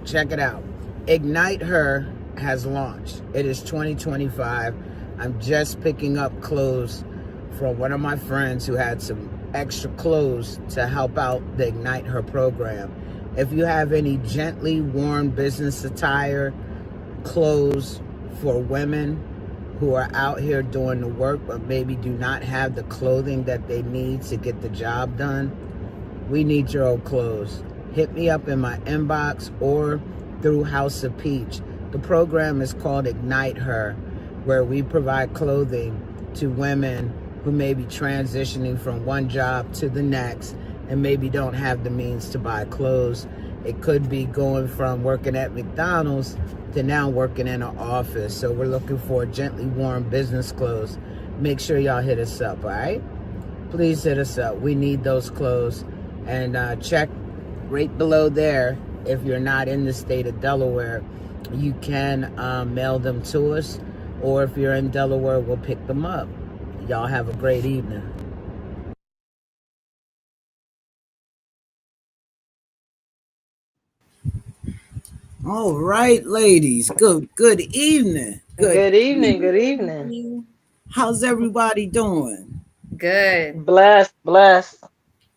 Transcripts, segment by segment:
check it out. Ignite Her has launched. It is 2025. I'm just picking up clothes from one of my friends who had some extra clothes to help out the Ignite Her program. If you have any gently worn business attire, clothes for women who are out here doing the work but maybe do not have the clothing that they need to get the job done, we need your old clothes. Hit me up in my inbox or through House of Peach. The program is called Ignite Her, where we provide clothing to women who may be transitioning from one job to the next and maybe don't have the means to buy clothes. It could be going from working at McDonald's to now working in an office. So we're looking for gently worn business clothes. Make sure y'all hit us up, all right? Please hit us up. We need those clothes. And check right below there. If you're not in the state of Delaware, you can mail them to us. Or if you're in Delaware, we'll pick them up. Y'all have a great evening. All right, ladies. Good evening. Good evening. Good evening. How's everybody doing? Good. Blessed.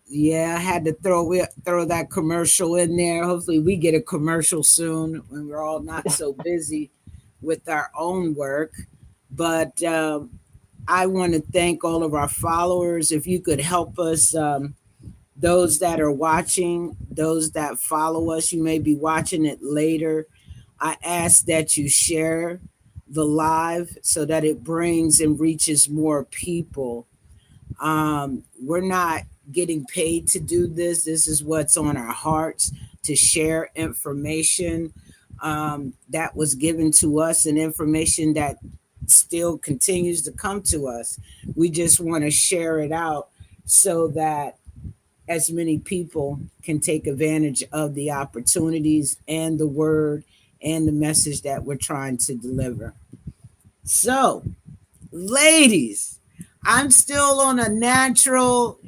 Yeah, I had to throw that commercial in there. Hopefully we get a commercial soon when we're all not so busy with our own work. But I want to thank all of our followers. If you could help us, those that are watching, those that follow us, you may be watching it later. I ask that you share the live so that it brings and reaches more people. We're not getting paid to do this. This is what's on our hearts, to share information that was given to us and information that still continues to come to us. We just want to share it out so that as many people can take advantage of the opportunities and the word and the message that we're trying to deliver. So, ladies, I'm still on a natural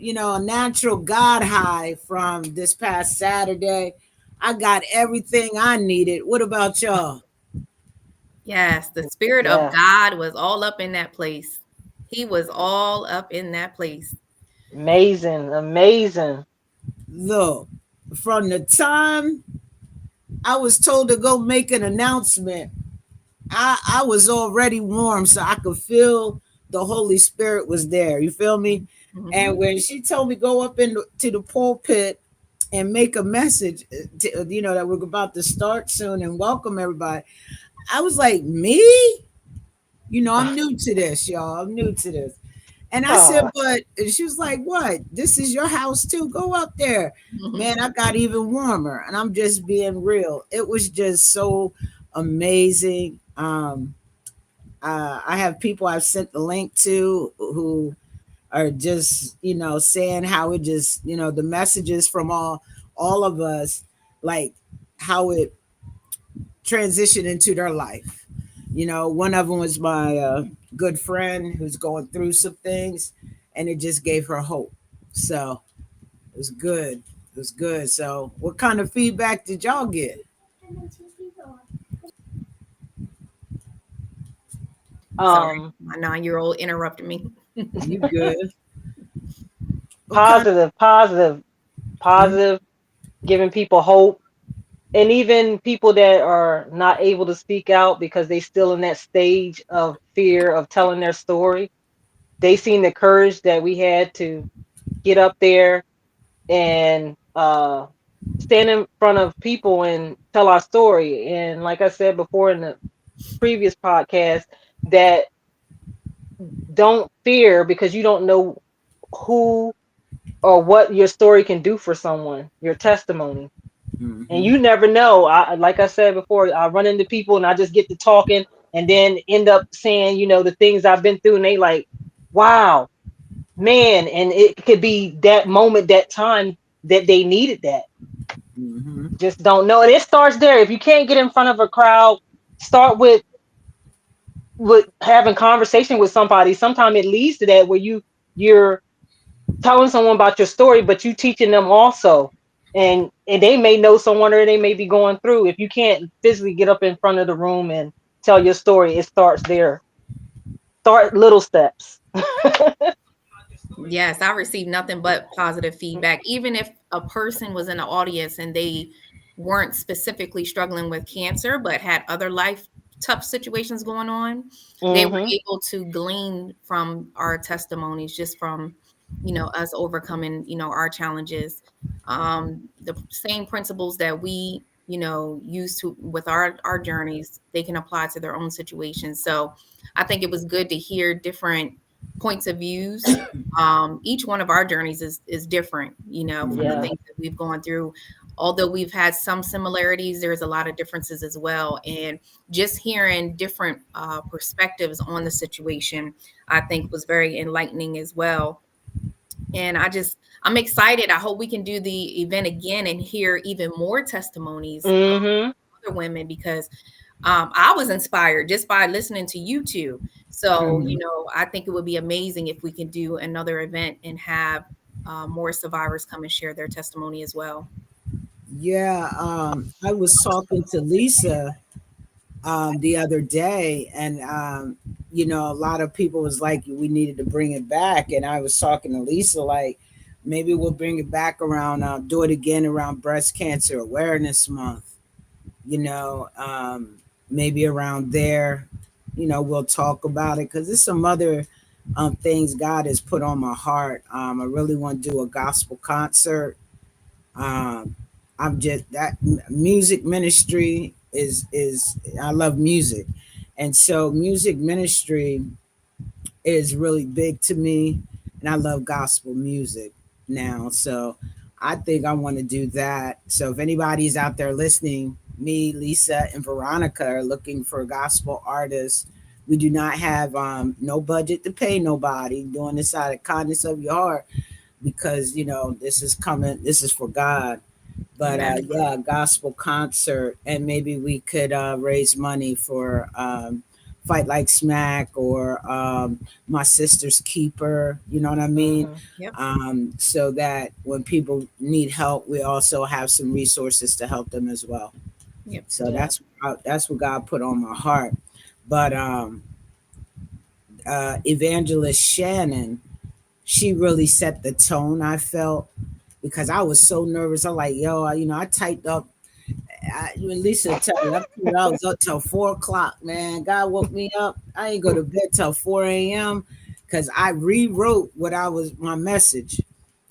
God high from this past Saturday. I got everything I needed. What about y'all? Yes, the Spirit of Yeah. God was all up in that place. He was all up in that place. Amazing. Look, from the time I was told to go make an announcement, I was already warm, so I could feel the Holy Spirit was there. You feel me? Mhm. And when she told me go up into the pulpit and make a message, that we're about to start soon and welcome everybody, I was like, me? I'm new to this, y'all. I'm new to this. And I said, Oh, but she was like, what? This is your house too. Go up there. Mhm. Man, I got even warmer. And I'm just being real. It was just so amazing. I have people I've sent the link to who are just, saying how it just, the messages from all of us, like how it transitioned into their life. One of them was my good friend who's going through some things, and it just gave her hope. So it was good. It was good. So, what kind of feedback did y'all get? Sorry, um, my 9-year-old interrupted me. You good? What kind positive, giving people hope. And even people that are not able to speak out because they still in that stage of fear of telling their story, they seen the courage that we had to get up there and stand in front of people and tell our story. And like I said before in the previous podcast, that don't fear because you don't know who or what your story can do for someone, your testimony. And Mm-hmm. you never know. Like I said before, I run into people and I just get to talking and then end up saying, the things I've been through, and they like, wow, man. And it could be that moment, that time that they needed that. Mm-hmm. Just don't know. And it starts there. If you can't get in front of a crowd, start with having conversation with somebody. Sometimes it leads to that where you're telling someone about your story, but you teaching them also. and they may know someone or they may be going through. If you can't physically get up in front of the room and tell your story, it starts there. Start little steps. Yes, I received nothing but positive feedback. Even if a person was in the audience and they weren't specifically struggling with cancer, but had other life tough situations going on, they were Hmm. able to glean from our testimonies, just from, us overcoming, our challenges. The same principles that we, use to with our journeys, they can apply to their own situations. So I think it was good to hear different points of views. Each one of our journeys is different, from the Yeah. things that we've gone through. Although we've had some similarities, there's a lot of differences as well. And just hearing different perspectives on the situation, I think was very enlightening as well. And I'm excited. I hope we can do the event again and hear even more testimonies Hmm. from other women, because I was inspired just by listening to you two. So, Mhm. I think it would be amazing if we can do another event and have more survivors come and share their testimony as well. Yeah, I was talking to Lisa the other day, and a lot of people was like, we needed to bring it back, and I was talking to Lisa like, maybe we'll bring it back around, do it again around Breast Cancer Awareness Month. You know, maybe around there, we'll talk about it because there's some other things God has put on my heart. I really want to do a gospel concert. um, I'm just that music ministry is I love music, and so music ministry is really big to me, and I love gospel music now. So I think I want to do that. So if anybody's out there listening, me, Lisa, and Veronica are looking for gospel artists. We do not have no budget to pay nobody, doing this out of kindness of your heart, because this is coming, this is for God. But Amen. yeah, gospel concert, and maybe we could raise money for Fight Like Smack, or My Sister's Keeper. You know what I mean? Hmm. Yep. So that when people need help, we also have some resources to help them as well. Yep. So Yeah. that's what God put on my heart. But Evangelist Shannon, she really set the tone. I felt, because I was so nervous. I'm like, yo, I typed up. You and Lisa tell you, I was up till 4 o'clock, man. God woke me up. I ain't go to bed till 4 a.m. because I rewrote what I was my message,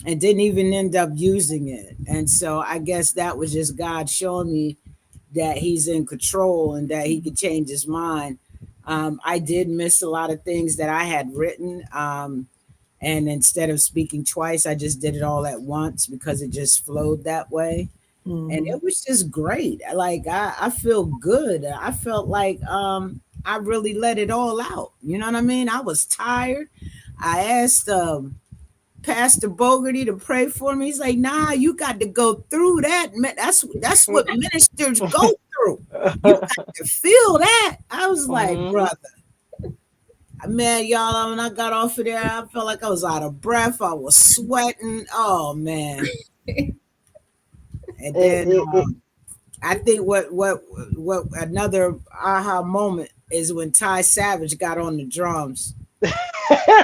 and didn't even end up using it. And so I guess that was just God showing me that He's in control and that He could change His mind. I did miss a lot of things that I had written. And instead of speaking twice, I just did it all at once because it just flowed that way. And Hmm. it was just great. Like I feel good. I felt like I really let it all out. You know what I mean? I was tired. I asked Pastor Bogarty to pray for me. He's like, nah, you got to go through that. That's what ministers go through. You got to feel that. I was like, Hmm. brother, man, y'all, when I got off of there, I felt like I was out of breath. I was sweating. Oh man. And It, then it, it, I think what another aha moment is when Ty Savage got on the drums.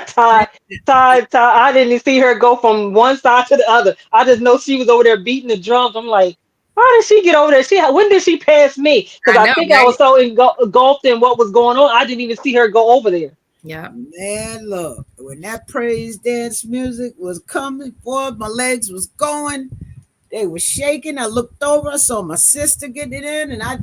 Ty, Ty. I didn't see her go from one side to the other. I just know she was over there beating the drums. I'm like, how did she get over there? When did she pass me? Because I I know, think I right? was so engulfed in what was going on, I didn't even see her go over there. Yep. Man, look, when that praise dance music was coming forward, my legs was going. They were shaking. I looked over. I saw my sister getting it in, and I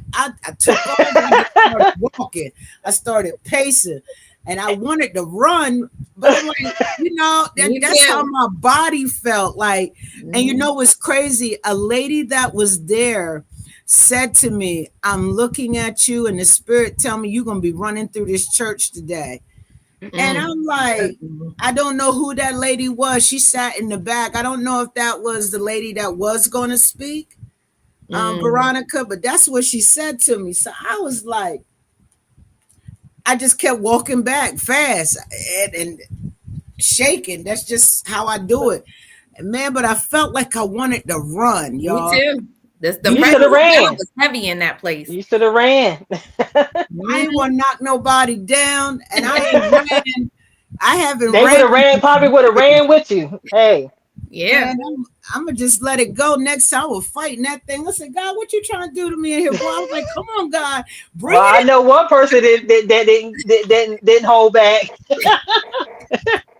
took off and just started walking. I started pacing, and I wanted to run, but I'm like, Me that's how too. my body felt like. And Hmm. what's crazy? A lady that was there said to me, "I'm looking at you, and the spirit tell me you're gonna be running through this church today." And Mm. I'm like, I don't know who that lady was. She sat in the back. I don't know if that was the lady that was going to speak, Mm. Veronica, but that's what she said to me. So I was like, I just kept walking back fast and shaking. That's just how I do it. Man, but I felt like I wanted to run, Me y'all. too. The You presence should have of God ran. was heavy in that place. You should have ran. I ain't want to knock nobody down, and I ain't ran. I haven't They would ran have ran, probably in would have years. ran with you. Hey. Yeah. Man, I'm gonna just let it go. Next time I was fighting that thing. I said, God, what you trying to do to me in here, boy? I was like, come on, God, bring Well, I it know one person that didn't hold back.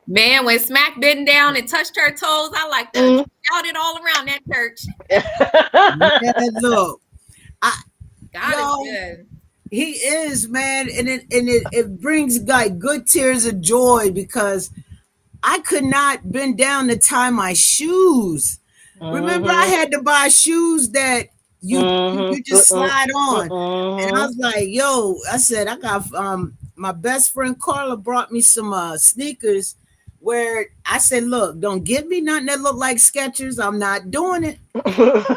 Man, when Smack bent down and touched her toes, I like to Mm. shout it all around that church. in. Man, look, I God is yo, good. he is, man, and it brings like good tears of joy because I could not bend down to tie my shoes. Remember, I Mhm. had to buy shoes that you Mhm. just slide on, and I Mhm. was like, "Yo," I said, "I got my best friend Carla brought me some sneakers." Where I said, "Look, don't give me nothing that look like Skechers. I'm not doing it."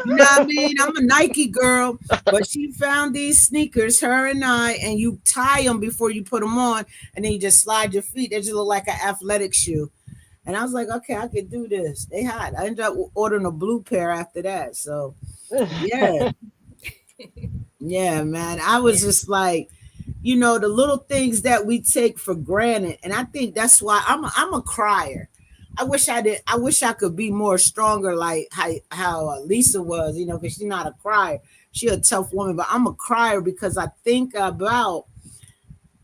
You know what I mean? I'm a Nike girl, but she found these sneakers, her and I, and you tie them before you put them on, and then you just slide your feet. They just look like an athletic shoe. And I was like, okay, I could do this. They hot. I ended up ordering a blue pair after that. So yeah, yeah, man. I Yeah. was just like, the little things that we take for granted, and I think that's why I'm a crier. I wish I could be more stronger, like how Lisa was, because she's not a crier. She's a tough woman, but I'm a crier because I think about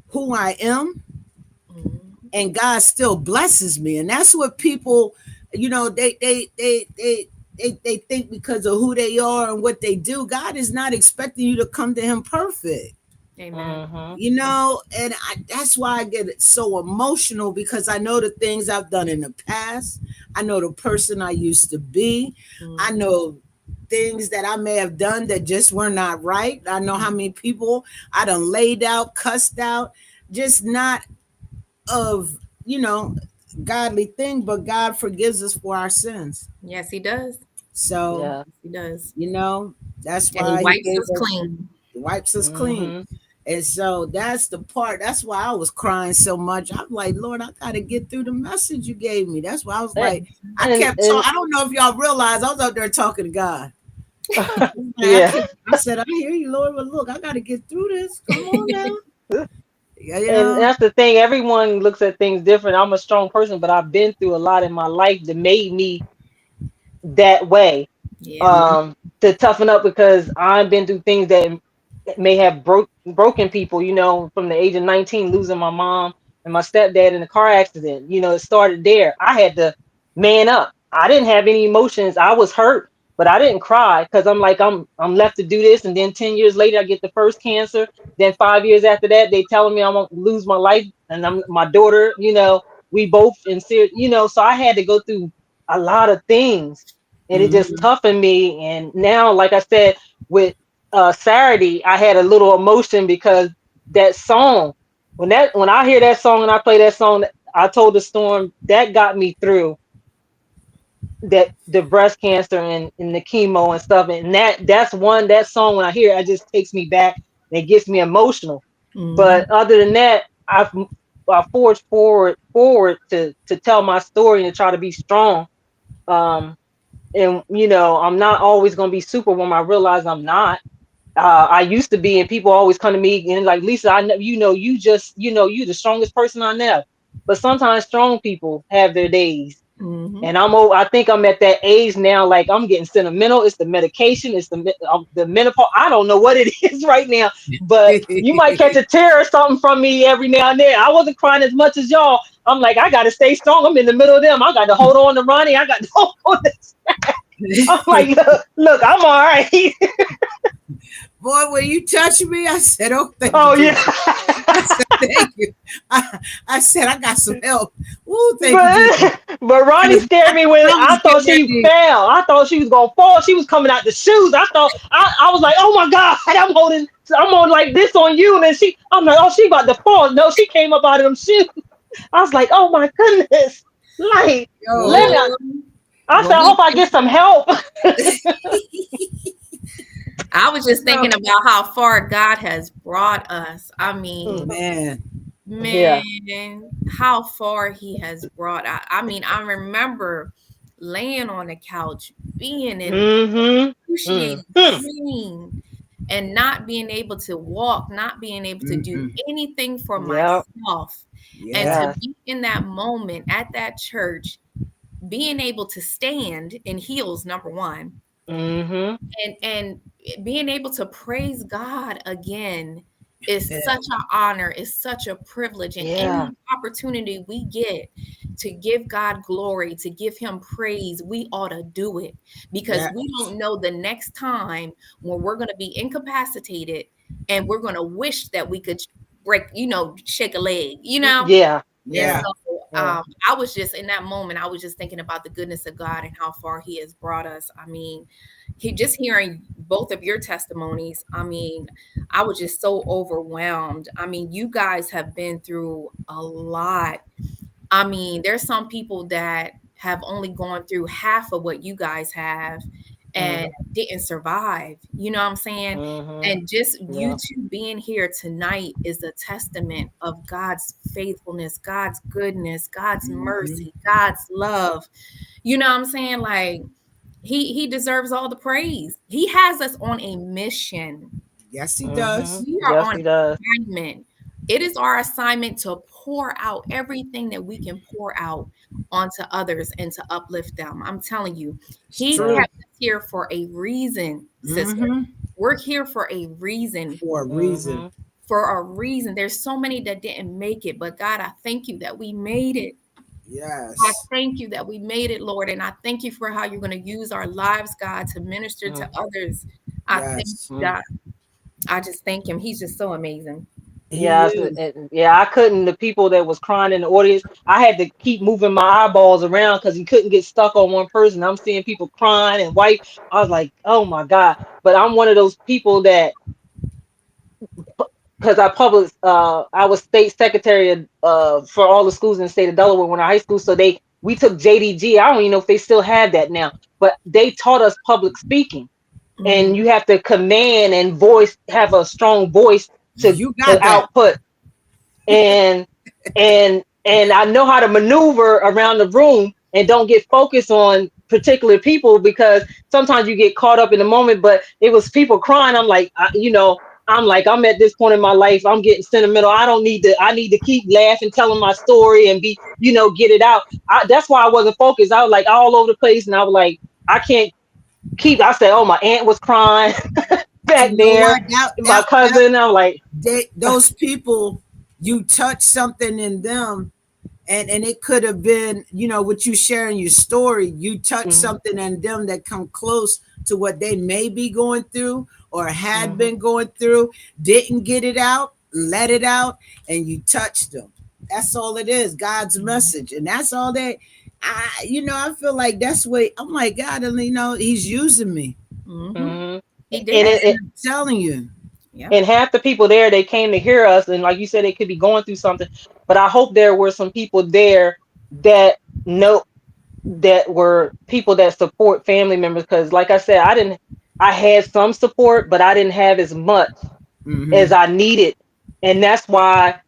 who I am, Mhm. and God still blesses me, and that's what people, they think because of who they are and what they do, God is not expecting you to come to Him perfect. Amen. And that's why I get so emotional because I know the things I've done in the past. I know the person I used to be. I Mhm. know things that I may have done that just were not right. I know how many people I done laid out, cussed out, just not of, godly thing, but God forgives us for our sins. Yes, he does. So, Yeah. He does. that's And he why He wipes gave us us, clean. wipes us clean. Mhm. And so that's the part. That's why I was crying so much. I'm like, Lord, I gotta get through the message you gave me. That's why I was And like, and I don't know if y'all realize I was out there talking to God. Like, yeah. I said, I hear you, Lord, but look, I gotta get through this. Come on now. Yeah, And that's the thing. Everyone looks at things different. I'm a strong person, but I've been through a lot in my life that made me that way. Yeah. Mhm, To toughen up because I've been through things that may have broken people, from the age of 19, losing my mom and my stepdad in a car accident. It started there. I had to man up. I didn't have any emotions. I was hurt, but I didn't cry because I'm like, I'm left to do this. And then 10 years later, I get the first cancer. Then 5 years after that, they telling me I'm gonna lose my life. And my daughter, we both in serious, so I had to go through a lot of things, and it just mhm, toughened me. And now, like I said, with Saturday, I had a little emotion because that song, when I hear that song and I play that song, I told the storm that got me through that the breast cancer and the chemo and stuff. And that song when I hear it, it just takes me back and it gets me emotional. Mhm. But other than that, I forged forward to tell my story and to try to be strong. Um, and I'm not always going to be superwoman. I realize I'm not. I used to be, and people always come to me and like, Lisa, I know, you just, you the strongest person I know. But sometimes strong people have their days, Mhm. and I think I'm at that age now. Like, I'm getting sentimental. It's the medication. It's the menopause. I don't know what it is right now, but you might catch a tear or something from me every now and then. I wasn't crying as much as y'all. I'm like, I got to stay strong. I'm in the middle of them. I got to hold on to Ronnie. I got to hold on. I'm like, look, I'm all right. Boy, when you touch me, I said, oh, thank you, Oh Jesus. yeah. I said, thank you. I said, I got some help. Ooh, thank you, Jesus. But Ronnie scared me when I I was thought getting she ready. fell. I thought she was gonna fall. She was coming out the shoes. I was like, oh my God, I'm on like this on you. And then I'm like, oh, she about to fall. No, she came up out of them shoes. I was like, oh my goodness. Like, Yo, let me Ooh. I when said, I we hope I get some help. I was just No. thinking about how far God has brought us. I mean, Mhm. man, man, Yeah. how far he has brought. I mean, I remember laying on the couch, being in excruciating Mm-hmm. pain, and not being able to walk, not being able to do Mm-mm. anything for Yep. myself. And Yeah. to Yes. be in that moment at that church, being able to stand in heels, number one, Mm-hmm. and being able to praise God again is Yeah. such an honor, is such a privilege. And Yeah. any opportunity we get to give God glory, to give him praise, we ought to do it, because Yeah. we don't know the next time when we're going to be incapacitated and we're going to wish that we could break, shake a leg, Yeah. and Yeah. Yeah. so Yeah. I was just in that moment, I was just thinking about the goodness of God and how far he has brought us. I mean, just hearing both of your testimonies, I mean, I was just so overwhelmed. I mean, you guys have been through a lot. I mean, there's some people that have only gone through half of what you guys have Mm-hmm. and didn't survive. You know what I'm saying? Mm-hmm. And just you Yeah. two being here tonight is a testament of God's faithfulness, God's goodness, God's Mm-hmm. mercy, God's love. You know what I'm saying? Like, he deserves all the praise. He has us on a mission. Yes, he Mm-hmm. does. We are Yes, on he does. assignment. It is our assignment to pour out everything that we can pour out onto others and to uplift them. I'm telling you, It's he Yeah. true. kept us here for a reason, sister. Mm-hmm. We're here for a reason. For a reason. Mm-hmm. For a reason. There's so many that didn't make it, but God, I thank you that we made it. I Yes. thank you that we made it, Lord. And I thank you for how you're going to use our lives, God, to minister to others. I thank you, Yes. Mm-hmm. God. I just thank him. He's just so amazing. He Yes, is. yeah, I couldn't. The people that was crying in the audience, I had to keep moving my eyeballs around because he couldn't get stuck on one person. I'm seeing people crying and white. I was like, oh my God. But I'm one of those people that, because I was state secretary for all the schools in the state of Delaware when I was high school. So we took JDG. I don't even know if they still have that now, but they taught us public speaking, and Mm, you have to command and have a strong voice to You got that. output. and and I know how to maneuver around the room and don't get focused on particular people, because sometimes you get caught up in the moment. But it was people crying. I'm like, I'm like, I'm at this point in my life, I'm getting sentimental. I need to keep laughing, telling my story and get it out. That's why I wasn't focused. I was like all over the place, and I was like, I can't I said, oh, my aunt was crying back You know there, what? That my that that cousin. I'm like, those people, you touch something in them, and it could have been, what you sharing your story, you touch mm-hmm, something in them that come close to what they may be going through or had mm-hmm, been going through, didn't get it out, let it out, and you touched them. That's all it is, God's message. And that's all that I feel like that's what I'm like, God, and he's using me. hmm mm-hmm. He And did. And it, I'm telling you. Yeah. and half the people there, they came to hear us, and like you said, they could be going through something. But I hope there were some people there that know, that were people that support family members, because like I said, I had some support, but I didn't have as much as Mm-hmm. I needed. And that's why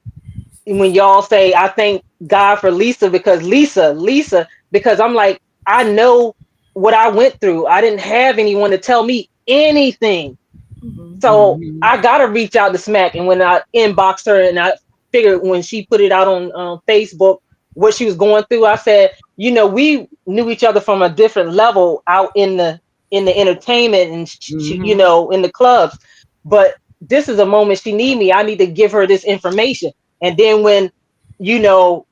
when y'all say I thank God for Lisa, because Lisa, because I'm like, I know what I went through. I didn't have anyone to tell me anything. Hmm. So Mm-hmm. I gotta reach out to Smack, and when I inboxed her, and I figured when she put it out on Facebook what she was going through, I said, we knew each other from a different level out in the entertainment, and she, Mm-hmm. in the clubs. But this is a moment she need me. I need to give her this information. And then when you know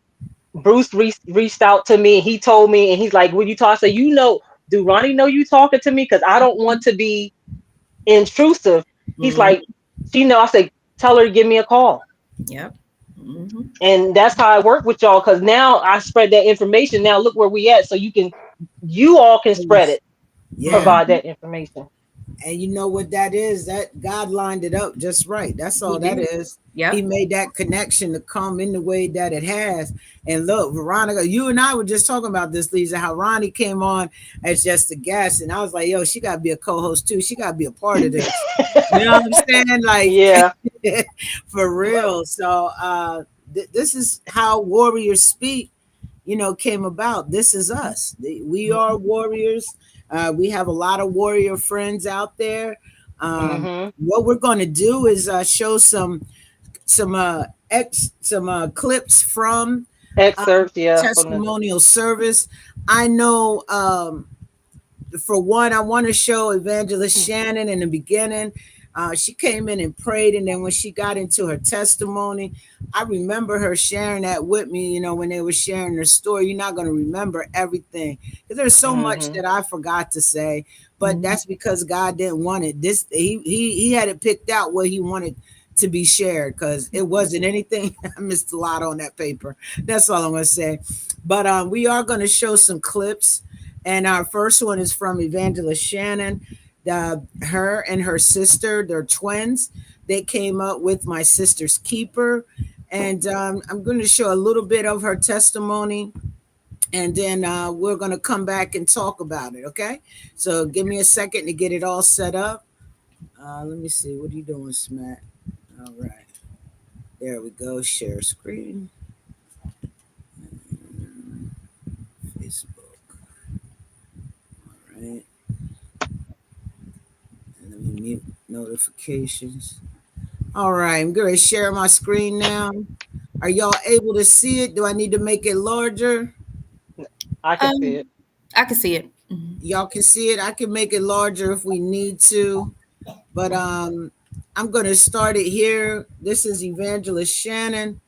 Bruce reached out to me, and he told me, and he's like, "Will you talk?" I said, "Do Ronnie know you talking to me? Because I don't want to be intrusive." He's like, Mm-hmm. I said, "Tell her to give me a call." Yep. Hmm. And that's how I work with y'all, because now I spread that information. Now look where we at. So you all can spread it, Yeah. provide that information. And you know what that is? That God lined it up just right. That's He all that did. is. He Yep. made that connection to come in the way that it has. And look, Veronica, you and I were just talking about this, Lisa, how Ronnie came on as just a guest. And I was like, yo, she got to be a co host too. She got to be a part of this. You know what I'm saying? Yeah. Like, for real. So, this is how warriors speak. came about. This is us. We are warriors. We have a lot of warrior friends out there. Mm-hmm. What we're going to do is show some clips from Excerpts, yeah, from the. testimonial service. I know, for one, I want to show Evangelist Shannon in the beginning. She came in and prayed, and then when she got into her testimony, I remember her sharing that with me. When they were sharing their story, you're not going to remember everything because there's so much Mm-hmm. that I forgot to say, but that's because God didn't want it. He had it picked out what He wanted to be shared because it wasn't anything. I missed a lot on that paper. That's all I'm going to say. But we are going to show some clips, and our first one is from Evangelist Shannon. Her and her sister, they're twins. They came up with My Sister's Keeper. And I'm going to show a little bit of her testimony. And then we're going to come back and talk about it. Okay. So give me a second to get it all set up. Let me see. What are you doing, Smack? All right. There we go. Share screen. Facebook. All right. And let me mute notifications. All right, I'm going to share my screen now. Are y'all able to see it? Do I need to make it larger? I can see it. Um, I can see it. Mhm. Y'all can see it. I can make it larger if we need to, but I'm going to start it here. This is Evangelist Shannon.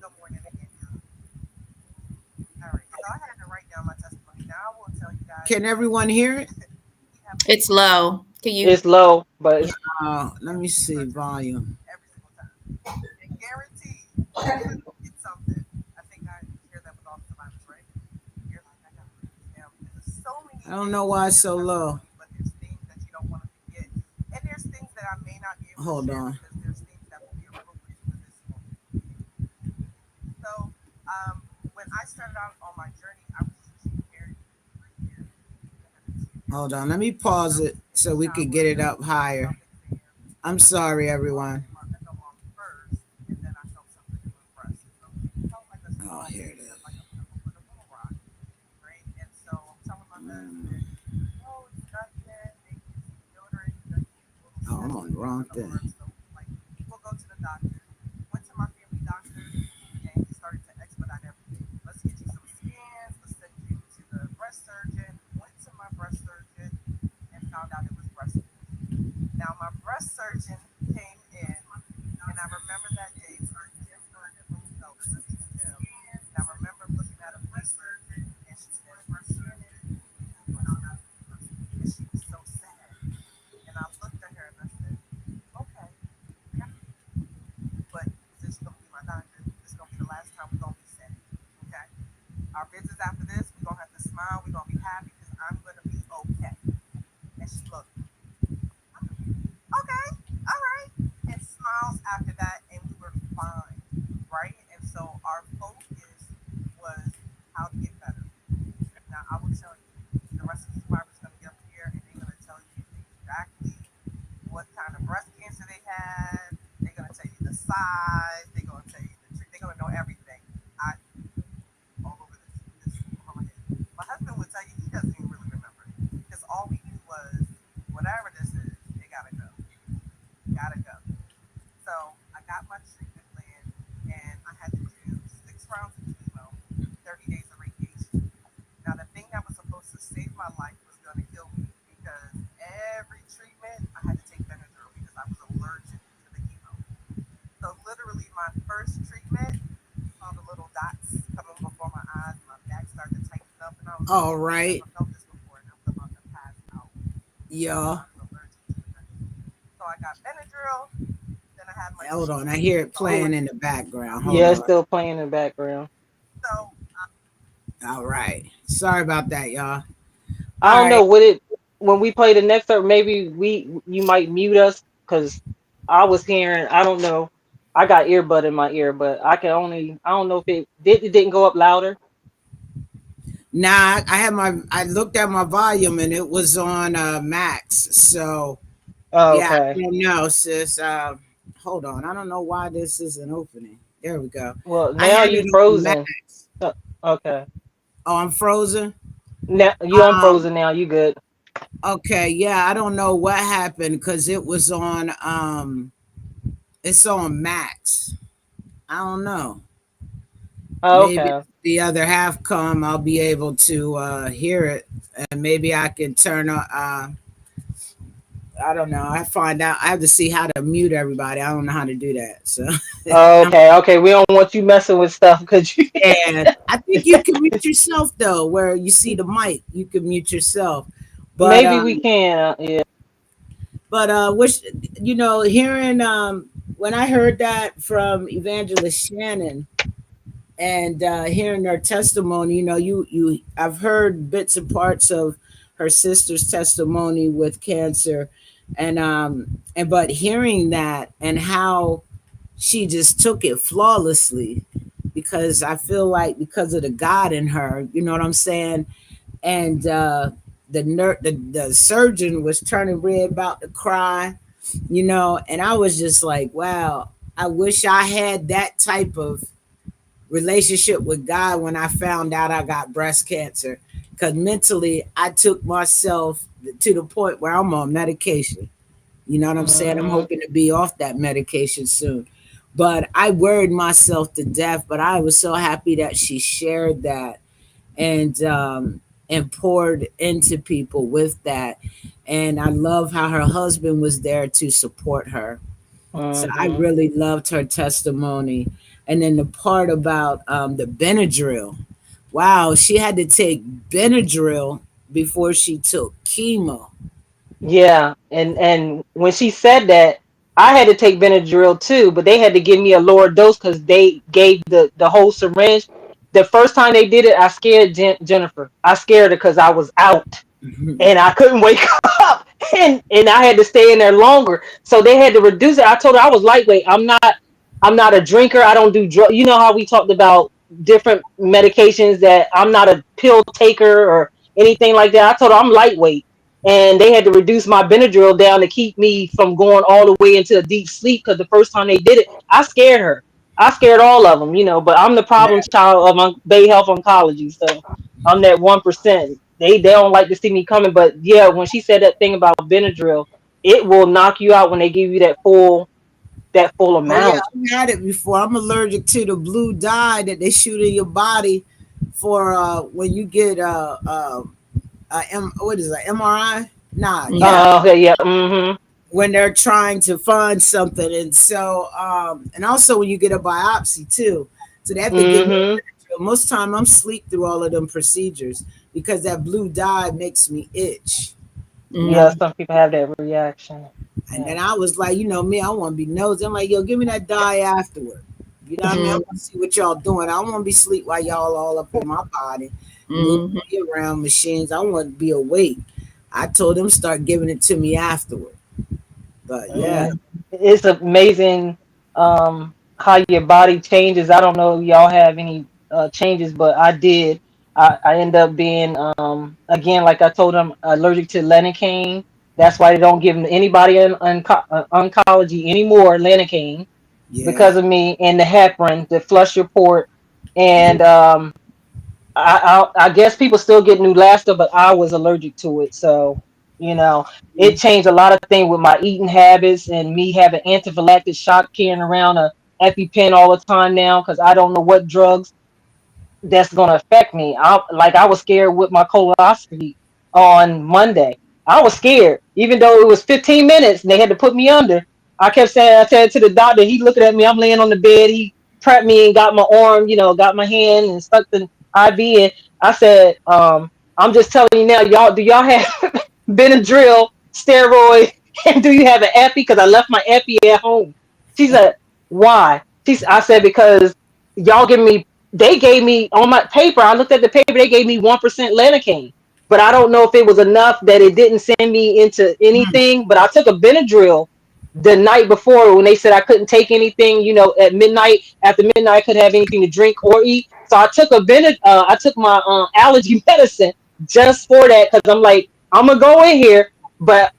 Good morning again. All right, so I had to write down my testimony. Now I will tell you guys. Can everyone hear it? It's low. Can you? It's low, but it's. Let me see volume. Every single time. And guaranteed, it's something. I think I hear that with all the survivors, right? You're like, I got there's so many. I don't know why it's so low. But there's things that you don't want to forget, and there's things that I may not be able to share because there's things that will be appropriate for this moment. So, when I started out on my journey, I was just very. Hold on, let me pause it so we could get it up higher. I'm sorry, everyone. Oh, here it is. Oh, I'm on the wrong thing. We'll go to the doctor. Went to my family doctor, and he started to expedite everything. Let's get you some scans. Let's send you to the breast surgeon. Went to my breast surgeon and found out it was breast cancer. Now, my breast surgeon came in, and I remember that day. And I remember looking at a breast surgeon, and she said, and she was so sad. And I looked at her and I said, okay, but this is going to be my doctor. This is going to be the last time we're going to be sad. Okay? Our visits after this, we're going to have to smile. We're going to be happy because I'm going to be okay. And she looked, okay, all right. And smiles after that, and we were fine. Right? And so our focus was how to get better. Now, I will tell you, the rest of the survivors are going to get up here and they're going to tell you exactly what kind of breast cancer they had. They're going to tell you the size. They're going to tell you the treatment. They're going to know everything. All over this on my head. My husband would tell you he doesn't even really remember because all we knew was whatever this is, it gotta go. Gotta go. So I got my treatment plan and I had to do 6 rounds of chemo, 30 days of radiation. Now the thing that was supposed to save my life was going to kill me because every treatment I had to take Benadryl because I was allergic to the chemo. So literally my first treatment, saw the little dots coming before my eyes, my back started to tighten up, and I was all right. I felt this before, and I was about to pass out. Yeah. So I got Benadryl. Then I had my. Hold on, I hear it playing in the background. Hold Yeah, on. it's still playing in the background. So, all right. Sorry about that, y'all. I All don't right. know what it when we play the next part. Maybe you might mute us because I was hearing. I don't know. I got earbud in my ear, but I don't know if it didn't go up louder. Nah, I looked at my volume and it was on max. So Oh, yeah, okay. I don't know, sis. Hold on. I don't know why this isn't opening. There we go. Well, I now had you it on frozen. max. Okay. Oh, I'm frozen. Now you Um, unfrozen now. You good. okay, yeah, I don't know what happened because it was on it's on max. I don't know. Oh, Maybe okay. the other half come, I'll be able to hear it, and maybe I can turn on. I don't know. I find out. I have to see how to mute everybody. I don't know how to do that. So, Okay. Okay. We don't want you messing with stuff because you. and I think you can mute yourself though, where you see the mic, you can mute yourself. But Maybe we can. Yeah. which hearing when I heard that from Evangelist Shannon and hearing her testimony, you I've heard bits and parts of her sister's testimony with cancer, and but hearing that and how she just took it flawlessly, because I feel like because of the God in her, you know what I'm saying, and the surgeon was turning red about to cry, and I was just like, wow, I wish I had that type of relationship with God when I found out I got breast cancer. Because mentally, I took myself to the point where I'm on medication. You know what I'm saying? I'm Hmm. hoping to be off that medication soon. But I worried myself to death. But I was so happy that she shared that and poured into people with that. And I love how her husband was there to support her. So I Hmm. really loved her testimony. And then the part about the Benadryl. Wow, she had to take Benadryl before she took chemo. Yeah, and when she said that, I had to take Benadryl too, but they had to give me a lower dose because they gave the whole syringe. The first time they did it, I scared Jennifer. I scared her because I was out and I couldn't wake up, and I had to stay in there longer. So they had to reduce it. I told her I was lightweight. I'm not a drinker. I don't do drug. You know how we talked about different medications that I'm not a pill taker or anything like that. I told her I'm lightweight, and they had to reduce my Benadryl down to keep me from going all the way into a deep sleep. Because the first time they did it, I scared her. I scared all of them, but I'm the problem Yeah. child of Bay Health Oncology, so I'm that 1%. They don't like to see me coming, but yeah, when she said that thing about Benadryl, it will knock you out when they give you that full Oh yeah, amount. I've had it before. I'm allergic to the blue dye that they shoot in your body for when you get what is that, MRI? Nah, yeah, Okay, yeah, mm-hmm, when they're trying to find something. And so and also when you get a biopsy too, so they have to give me mm-hmm. most time I'm sleep through all of them procedures because that blue dye makes me itch, you know. Yeah, Mm. some people have that reaction. And then Yeah. I was like, me, I want to be nosy. I'm like, yo, give me that dye afterward. You know what I mean? I Mm. want to see what y'all doing. I don't want to be sleep while y'all all up in my body, moving Mm. me around machines. I want to be awake. I told them start giving it to me afterward. But yeah, Yeah, it's amazing how your body changes. I don't know if y'all have any changes, but I did. I end up being again, like I told them, allergic to lidocaine. That's why they don't give anybody in oncology anymore lidocaine yeah, because of me, and the heparin to flush your port. yeah. And I guess people still get Neulasta, but I was allergic to it, so you know it changed a lot of things with my eating habits and me having anaphylactic shock, carrying around a EpiPen all the time now because I don't know what drugs that's going to affect me. I was scared with my colonoscopy on Monday. I was scared, even though it was 15 minutes and they had to put me under. I kept saying, I said to the doctor, he looking at me, I'm laying on the bed. He prepped me and got my arm, got my hand and stuck the IV in. I said, I'm just telling you now, y'all, do y'all have Benadryl, steroid, and do you have an epi? Because I left my epi at home. She said, why? I said, because y'all give me they gave me on my paper. I looked at the paper. They gave me 1% lidocaine, but I don't know if it was enough that it didn't send me into Mm, anything. But I took a Benadryl the night before when they said I couldn't take anything. At midnight, after midnight, I couldn't have anything to drink or eat. So I took I took my allergy medicine just for that because I'm like, I'm gonna go in here, but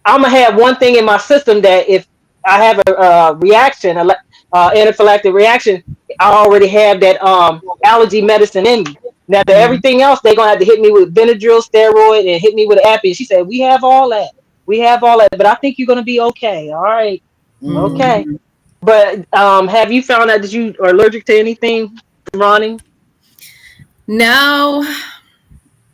I'm gonna have one thing in my system that if I have a reaction, anaphylactic reaction, I already have that allergy medicine in me. Now, to Mm, everything else, they're gonna have to hit me with Benadryl, steroid, and hit me with an epi. She said, "We have all that. We have all that, but I think you're gonna be okay. All right, mm. okay." Mm-hmm. But have you found out that you are allergic to anything, Ronnie? No,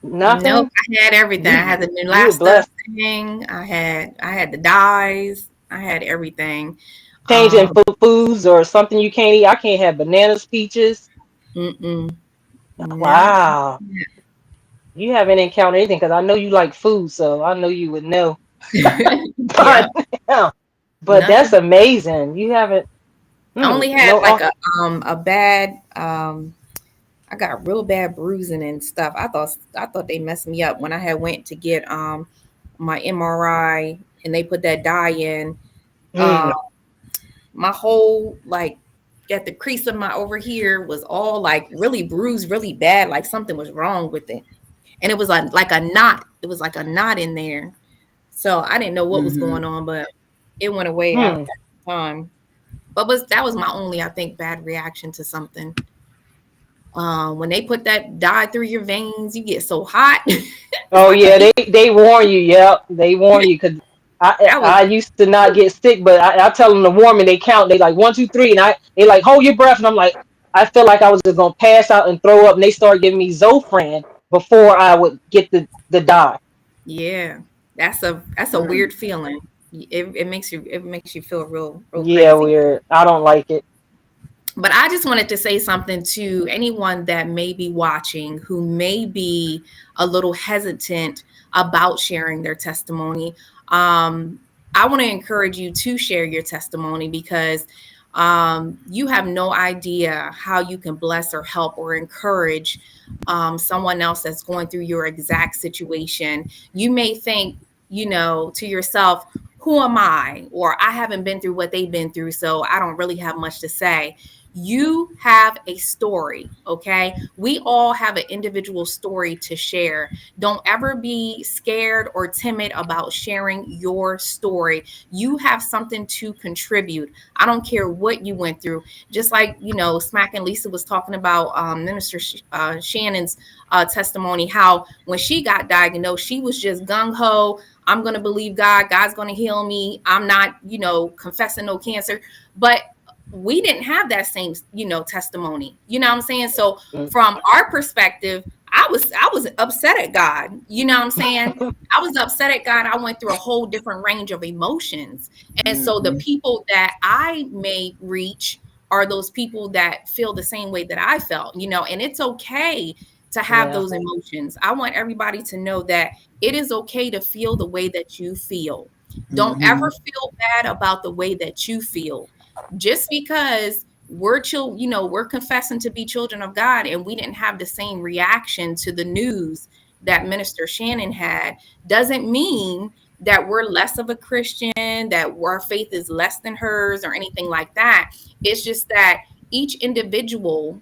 nope. Nothing. I had everything. I You had the you were Neulasta blessed. thing. I had the dyes. I had everything. Changing Um, foods or something you can't eat. I can't have bananas, peaches. mm-mm. No. Wow. You haven't encountered anything because I know you like food, so I know you would know. Yeah, But yeah, but that's nothing. amazing. You haven't. I only had No. like a bad I got real bad bruising and stuff. I thought they messed me up when I had went to get my MRI and they put that dye in. Mm, My whole like at the crease of my over here was all like really bruised, really bad, like something was wrong with it. And it was like a knot. It was like a knot in there. So I didn't know what was Mm-hmm. going on, but it went away after mm. time. But that was my only, I think, bad reaction to something. When they put that dye through your veins, you get so hot. It's Oh like a yeah, heat. they warn you. Yep, they warn you because That was I used to not get sick, but I tell them to warn me. They count. They like 1, 2, 3, and they like hold your breath, and I'm like I feel like I was just gonna pass out and throw up. And they started giving me Zofran before I would get the dye. yeah. That's a Mm. weird feeling. It makes you feel real Yeah, crazy. weird. I don't like it. But I just wanted to say something to anyone that may be watching who may be a little hesitant about sharing their testimony. Um, I want to encourage you to share your testimony because you have no idea how you can bless or help or encourage someone else that's going through your exact situation. You may think, to yourself, who am I? Or I haven't been through what they've been through, so I don't really have much to say. You have a story, okay? We all have an individual story to share. Don't ever be scared or timid about sharing your story. You have something to contribute. I don't care what you went through. Just like, Smack and Lisa was talking about Minister Shannon's testimony, how when she got diagnosed, she was just gung ho. I'm going to believe God. God's going to heal me. I'm not, confessing no cancer. But we didn't have that same, testimony. You know what I'm saying? So Mm, from our perspective, I was upset at God. You know what I'm saying? I was upset at God. I went through a whole different range of emotions. And so the Mm-hmm. people that I may reach are those people that feel the same way that I felt, and it's okay to have yeah. those emotions. I want everybody to know that it is okay to feel the way that you feel. Don't Mm-hmm. ever feel bad about the way that you feel. Just because we're confessing to be children of God and we didn't have the same reaction to the news that Minister Shannon had, doesn't mean that we're less of a Christian, that our faith is less than hers or anything like that. It's just that each individual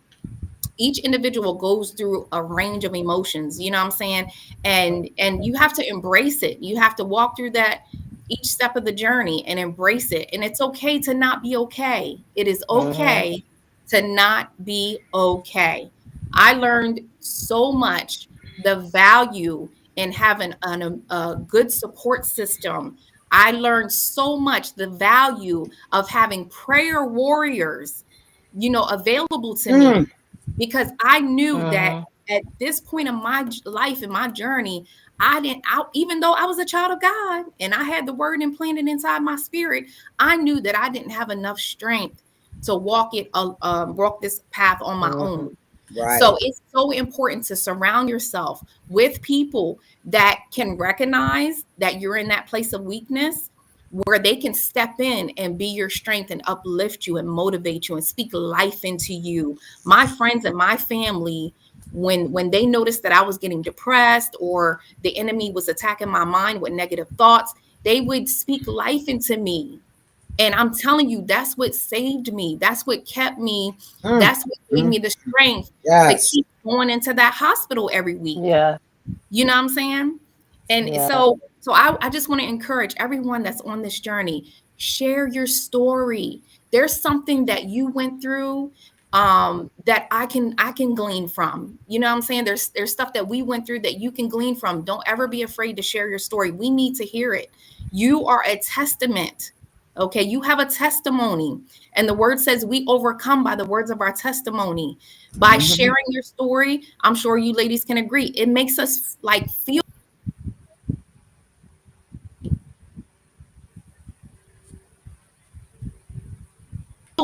goes through a range of emotions, you know what I'm saying? And you have to embrace it. You have to walk through that each step of the journey and embrace it. And it's okay to not be okay. It is Hmm. okay to not be okay. I learned so much the value in having a good support system. I learned so much the value of having prayer warriors, available to Mm. me, because I knew that Hmm. at this point in my life and my journey, even though I was a child of God and I had the word implanted inside my spirit, I knew that I didn't have enough strength to walk this path on my Hmm. own. Right. So it's so important to surround yourself with people that can recognize that you're in that place of weakness, where they can step in and be your strength and uplift you and motivate you and speak life into you. My friends and my family, when they noticed that I was getting depressed or the enemy was attacking my mind with negative thoughts, they would speak life into me. And I'm telling you, that's what saved me. That's what kept me. Mm. That's what gave Mm. me the strength to Yes. keep going into that hospital every week. Yeah. You know what I'm saying? And Yeah. so I just want to encourage everyone that's on this journey, Share your story. There's something that you went through that I can glean from. You know what I'm saying? There's stuff that we went through that you can glean from. Don't ever be afraid to share your story. We need to hear it. You are a testament. Okay, you have a testimony. And the word says we overcome by the words of our testimony. By Mhm. sharing your story, I'm sure you ladies can agree. It makes us like feel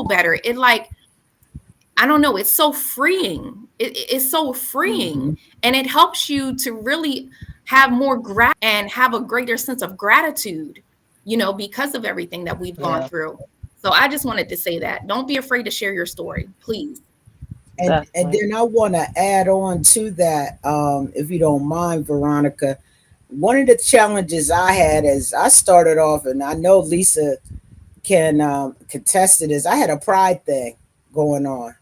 better. It like, I don't know, it's so freeing. It's so freeing. Mhm. And it helps you to really have more and have a greater sense of gratitude, because of everything that we've gone Yeah, through. So I just wanted to say that. Don't be afraid to share your story, please. And definitely. then I want to add on to that, if you don't mind, Veronica. One of the challenges I had is I started off, and I know Lisa can contest to this. I had a pride thing going on.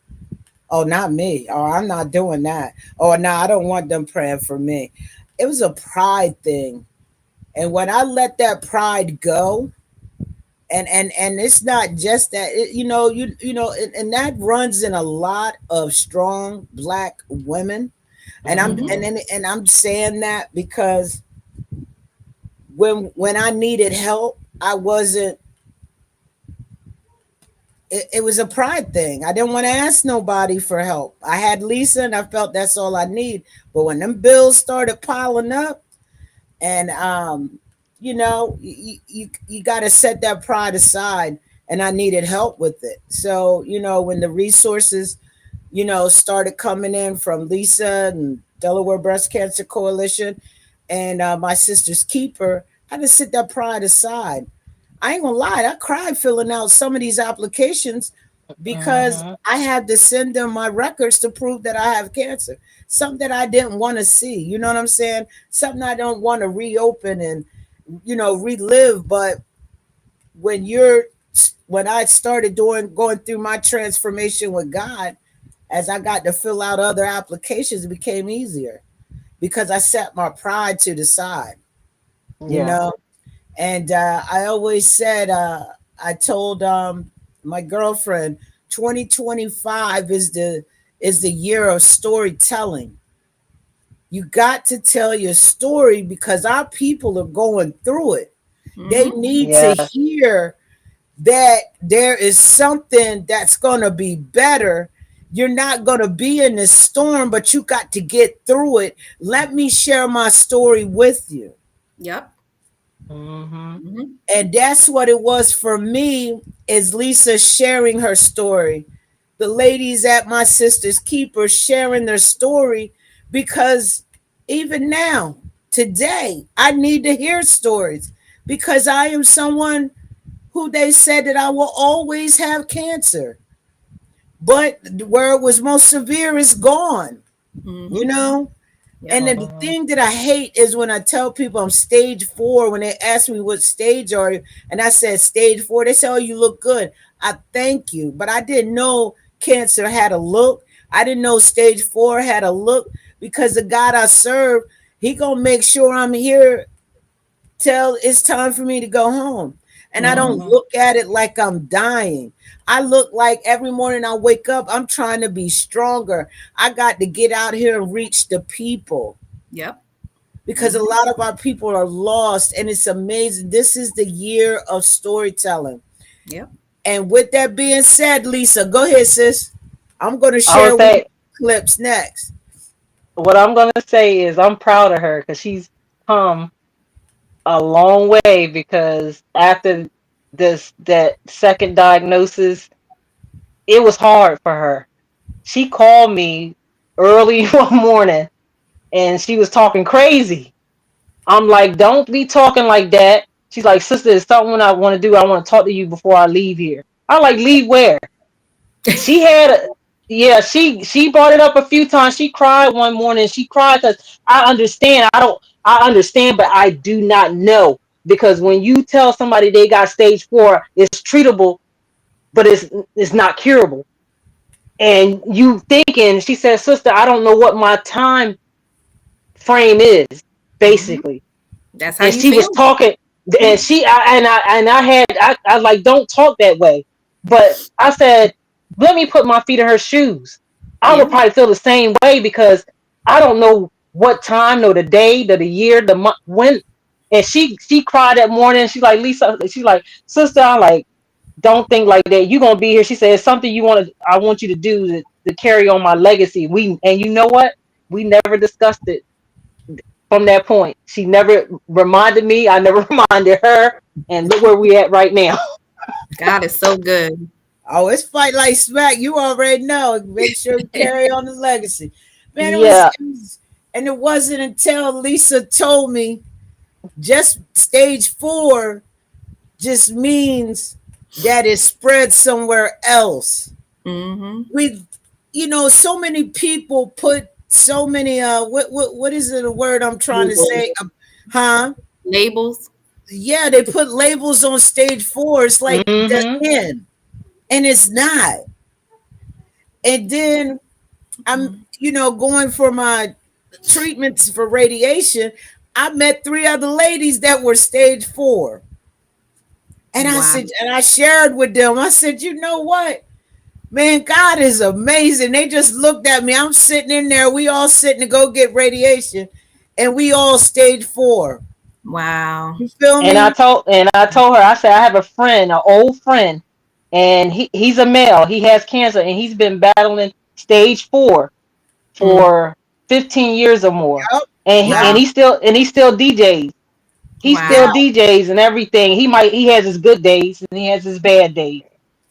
Oh, not me. Oh, I'm not doing that. Oh, no, I don't want them praying for me. It was a pride thing, and when I let that pride go, and it's not just that, and that runs in a lot of strong black women, and I'm Hmm. and Hmm. and, and I'm saying that because when I needed help, I wasn't. It was a pride thing. I didn't want to ask nobody for help. I had Lisa, and I felt that's all I need. But when them bills started piling up, and you got to set that pride aside, and I needed help with it. So when the resources started coming in from Lisa and Delaware Breast Cancer Coalition, and my sister's keeper, I had to sit that pride aside. I ain't gonna lie, I cried filling out some of these applications because Hmm. I had to send them my records to prove that I have cancer. Something that I didn't want to see. You know what I'm saying? Something I don't want to reopen and relive. But when you're when I started going through my transformation with God, as I got to fill out other applications, it became easier because I set my pride to the side. You Yeah. know, and I always said, I told my girlfriend, 2025 is the year of storytelling. You got to tell your story because our people are going through it. They Hmm. need to Yes. hear that there is something that's going to be better. You're not going to be in this storm, but you got to get through it. Let me share my story with you. Yep. Hmm. Hmm. And that's what it was for me, is Lisa sharing her story, the ladies at my sister's keeper sharing their story, because even now, today, I need to hear stories because I am someone who they said that I will always have cancer, but where it was most severe is gone, you Hmm. know. Yep. And then the Hmm. thing that I hate is when I tell people I'm stage 4, when they ask me what stage are you, and I said stage 4, they say, "Oh, you look good." I thank you, but I didn't know cancer had a look. I didn't know stage 4 had a look, because the God I serve, He gonna make sure I'm here till it's time for me to go home. And I Yep. don't Hmm. look at it like I'm dying. I look like every morning I wake up, I'm trying to be stronger. I got to get out here and reach the people, Yep. because a Hmm. lot of our people are lost, and it's amazing. This is the year of storytelling. Yep. And with that being said, Lisa, go ahead, sis. I'm going to I share would with you say clips next. what I'm gonna say is I'm proud of her because she's come a long way. Because after that second diagnosis, it was hard for her. She called me early one morning and she was talking crazy. I'm like, don't be talking like that. She's like, sister, there's something I want to do. I want to talk to you before I leave here. I'm like, leave where? She had a Yeah, she brought it up a few times. She cried one morning. She cried because I understand, but I do not know. Because when you tell somebody they got stage 4, it's treatable, but it's not curable. And you thinking, she said, sister, I don't know what my time frame is, Hmm. basically. That's how And you she was feel. talking. And I like, don't talk that way. But I said, let me put my feet in her shoes. I Yeah. would probably feel the same way because I don't know what time, nor the day, nor the year, the month, when. And she cried that morning. She's like, Lisa, she's like, sister, I'm like, don't think like that. You're gonna be here. She said, it's something I want you to do to carry on my legacy. And you know what? We never discussed it from that point. She never reminded me. I never reminded her. And look where we at right now. God is so good. Oh, it's fight like smack. You already know. Make sure you carry on the legacy. Man, Yeah. and it wasn't until Lisa told me just stage 4 just means that it spread somewhere else. Mm-hmm. We, so many people put so many what is it, a word I'm trying to say, huh? Labels. Yeah, they put labels on stage 4. It's like the Mm-hmm. end, and it's not. And then I'm, going for my treatments for radiation. I met 3 other ladies that were stage 4. And I Wow. said, and I shared with them, I said, you know what? Man, God is amazing. They just looked at me. I'm sitting in there. We all sitting to go get radiation. And we all stage 4. Wow. You feel And I me? told her, I said, I have a friend, an old friend, and he's a male. He has cancer, and he's been battling stage 4 Mm. for 15 years or more. Yep. And Yep. Wow. he still DJs. He Yeah. still Wow. DJs and everything. He has his good days and he has his bad days,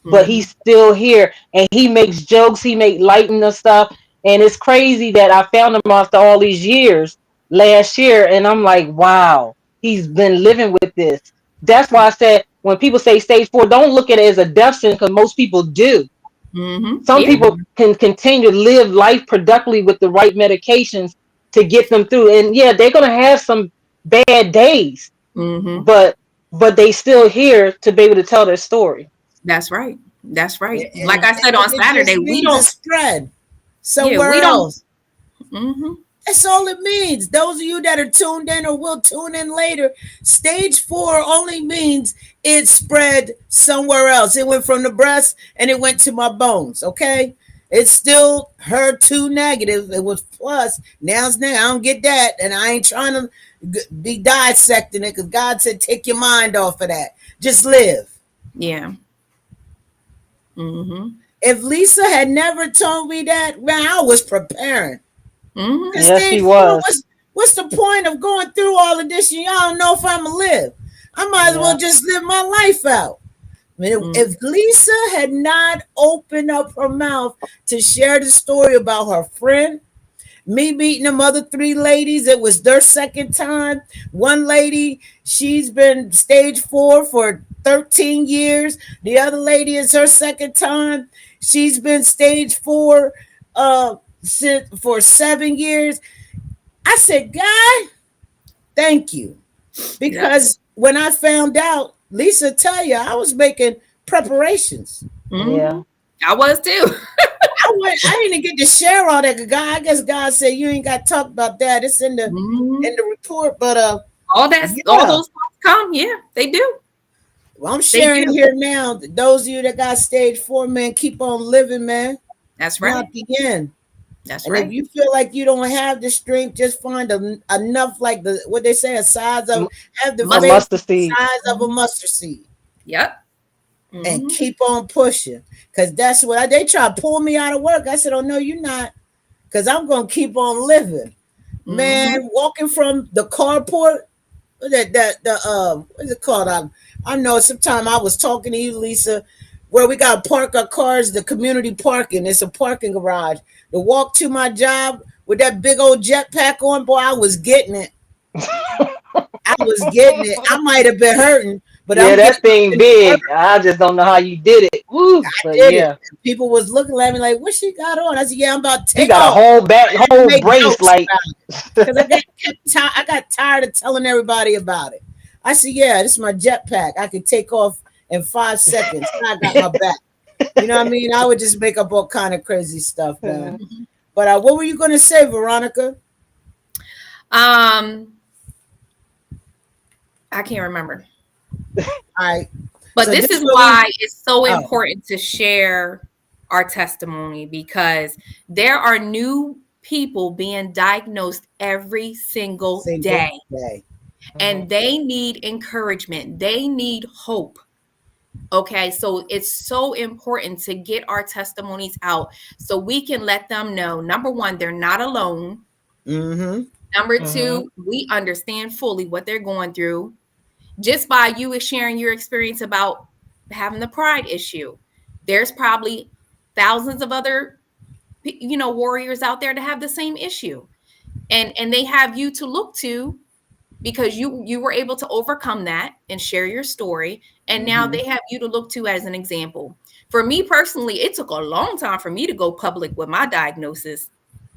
but Mm-hmm. he's still here and he makes jokes. He make lighting of stuff, and it's crazy that I found him after all these years last year, and I'm like, wow, he's been living with this. That's why I said when people say stage 4, don't look at it as a death sentence because most people do. Mm-hmm. Some Yeah. people can continue to live life productively with the right medications to get them through, and yeah, they're gonna have some bad days, Mm-hmm. but they still here to be able to tell their story. That's right. That's right. Like And I said on it just Saturday, we means it don't. spread Yeah, somewhere we don't. else. Mm-hmm. That's all it means. Those of you that are tuned in or will tune in later, stage 4 only means it spread somewhere else. It went from the breast and it went to my bones. Okay. It's still HER2 negative. It was plus. Now it's negative. I don't get that. And I ain't trying to be dissecting it because God said, take your mind off of that. Just live. Yeah. Mm-hmm. If Lisa had never told me that, man, I was preparing. Mm-hmm. Cause Yes, stage she 4, was. what's the point of going through all of this? And y'all don't know if I'm gonna live. I might as well Yeah. just live my life out. I mean, Mm-hmm. if Lisa had not opened up her mouth to share the story about her friend, me meeting them other 3 ladies, it was their second time. One lady, she's been stage 4 for 13 years. The other lady is her second time. She's been stage 4 for 7 years. I said, God, thank you. Yep. Because when I found out, Lisa tell you, I was making preparations. Mm-hmm. Yeah. I was too. I didn't get to share all that. God, I guess God said you ain't got to talk about that. It's in the Mm-hmm. report. But All yeah. those thoughts come. Yeah, they do. Well, I'm They sharing do. here now. Those of you that got stage 4, man, keep on living, man. That's It's not right. the end. That's And if right. you feel like you don't have the strength, just find enough, like what they say, a size of, have the A Mustard. faith mustard the seed. size of a Mhm. mustard seed. Yep. And Mm-hmm. keep on pushing. Because that's what they try to pull me out of work. I said, oh, no, you're not. Because I'm going to keep on living. Mm-hmm. Man, walking from the carport, what is it called? I know sometime I was talking to you, Lisa, where we got to park our cars, the community parking. It's a parking garage. To walk to my job with that big old jetpack on, boy, I was getting it. I was getting it. I might have been hurting, but Yeah, I'm getting that thing up in the air. big. I just don't know how you did it. Woo. I But did it. yeah, People was looking at me like, what she got on? I said, yeah, I'm about to you take got a off. whole back, I had to whole make brace. jokes Like, about it because I got tired of telling everybody about it. I said, yeah, this is my jetpack. I could take off in 5 seconds. I got my back. You know what I mean? I would just make up all kind of crazy stuff, man. But what were you going to say, Veronica? Um, I can't remember. All right. But So this this is really, why it's so oh, important to share our testimony, because there are new people being diagnosed every single single day, day. Mhm. and they need encouragement. They need hope. Okay, so it's so important to get our testimonies out so we can let them know, number one, they're not alone. Mm-hmm. Number Mhm. two, we understand fully what they're going through. Just by you sharing your experience about having the pride issue, there's probably thousands of other warriors out there to have the same issue, and they have you to look to, because you were able to overcome that and share your story, and now Mm-hmm. they have you to look to as an example. For me personally, it took a long time for me to go public with my diagnosis.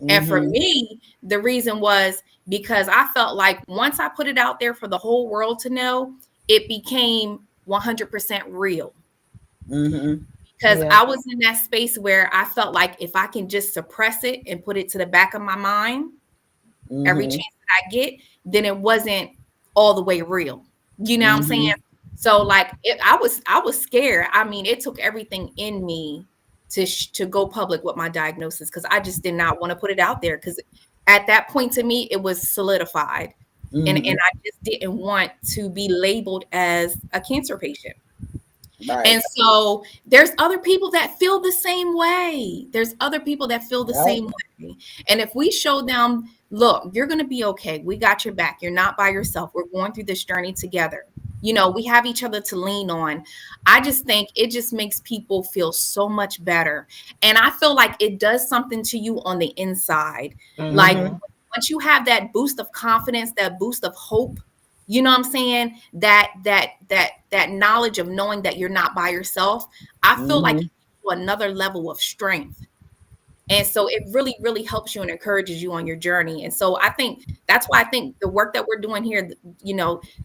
And for Mm-hmm. me, the reason was because I felt like once I put it out there for the whole world to know, it became 100% real. Mm-hmm. Because Yeah. I was in that space where I felt like if I can just suppress it and put it to the back of my mind every Mm-hmm. chance that I get, then it wasn't all the way real. You know what I'm saying? Mm-hmm. So like I was scared. I mean, it took everything in me to go public with my diagnosis, because I just did not want to put it out there, because at that point to me it was solidified, and Mm-hmm. I just didn't want to be labeled as a cancer patient. Right. And so there's other people that feel the same way. There's other people that feel the Yep. same way. And if we show them, look, you're going to be okay. We got your back. You're not by yourself. We're going through this journey together. We have each other to lean on. I just think it just makes people feel so much better. And I feel like it does something to you on the inside. Like Mm-hmm. Mhm. once you have that boost of confidence, that boost of hope, you know what I'm saying? That knowledge of knowing that you're not by yourself, I feel like Mm-hmm. it gives you another level of strength. And so it really, really helps you and encourages you on your journey. And so I think that's why I think the work that we're doing here,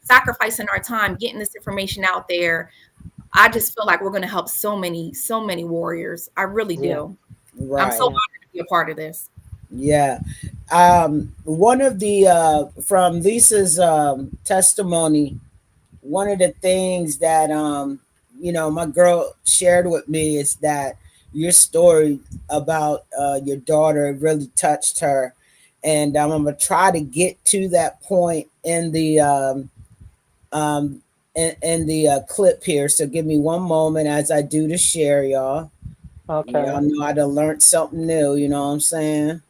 sacrificing our time, getting this information out there, I just feel like we're going to help so many warriors. I really Yeah. do. I'm so Right. Yeah. honored to be a part of this. Yeah. One of the from Lisa's testimony, one of the things that my girl shared with me is that your story about your daughter really touched her, and I'm gonna try to get to that point in the um in the clip here. So give me one moment as I do to share, y'all. Y'all Okay. know I done learned something new. You know what I'm saying?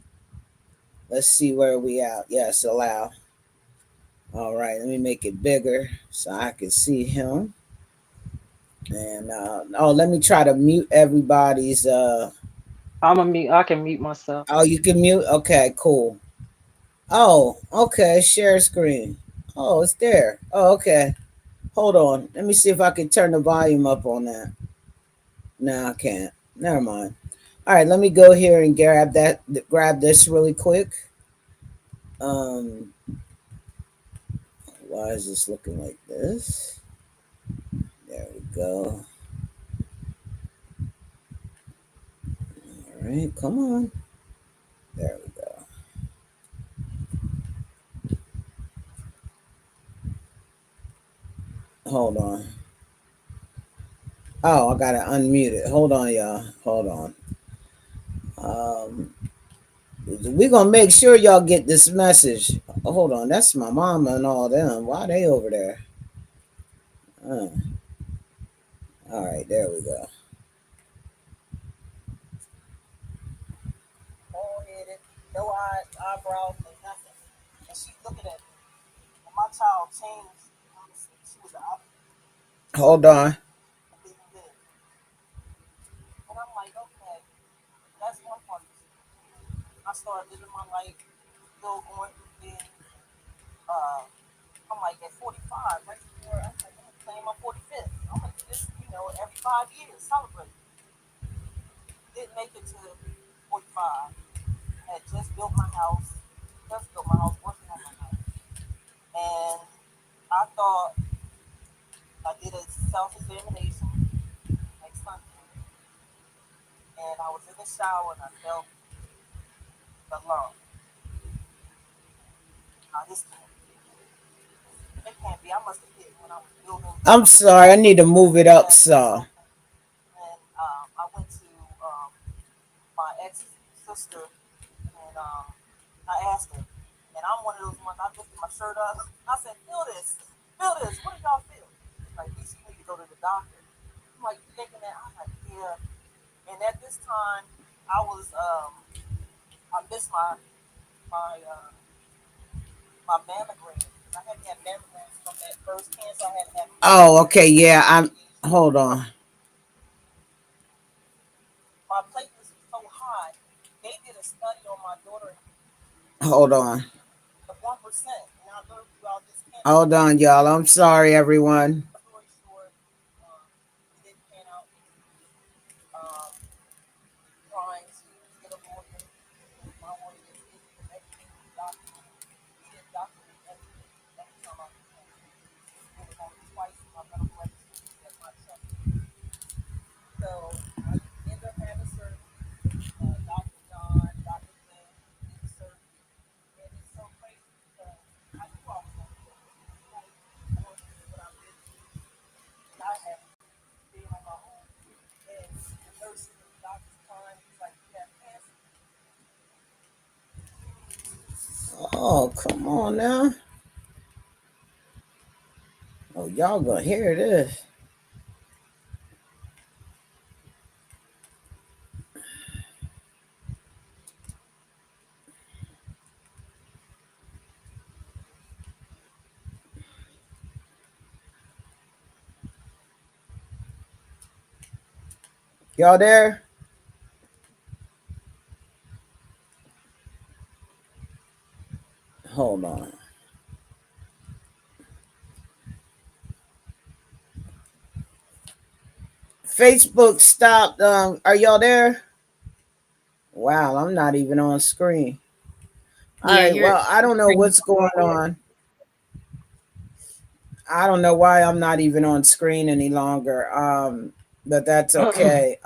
Let's see where we at. Yes, allow. All right, let me make it bigger so I can see him. And let me try to mute everybody's. I can mute myself. Oh, you can mute. Okay, cool. Oh, okay. Share screen. Oh, it's there. Oh, okay. Hold on. Let me see if I can turn the volume up on that. No, I can't. Never mind. All right, let me go here and grab that. Grab this really quick. Um, why is this looking like this? There we go. All right, come on. There we go. Hold on. Oh, I gotta unmute it. Hold on, y'all. Hold on. We gonna make sure y'all get this message. Hold on, that's my mama and all them. Why they over there? Uh, all right, there we go. Bald-headed, no eyes, eyebrows, and nothing. And she's looking at me. And my child changed. She was out. Hold on. And I'm like, okay, that's one part of it. I started living my life, still going through things. I'm like at 45, right before I'm like, I'm playing my 45th. I'm gonna do this, every 5 years, celebrate. Didn't make it to 45. Had just built my house, working on my house. And I thought I did a self-examination next Sunday, and I was in the shower and I felt the lump. Now this can't be. It can't be. I must have hit I'm sorry, I need to move it up so. Oh, okay, yeah. Hold on. Hold on. Hold on, y'all. I'm sorry, everyone. Oh, come on now. Oh, y'all gonna hear this. Y'all there? Hold on. Facebook stopped. Are y'all there? Wow, I'm not even on screen. All Yeah, right, your well, I don't know screen. what's going on. I don't know why I'm not even on screen any longer. But that's okay.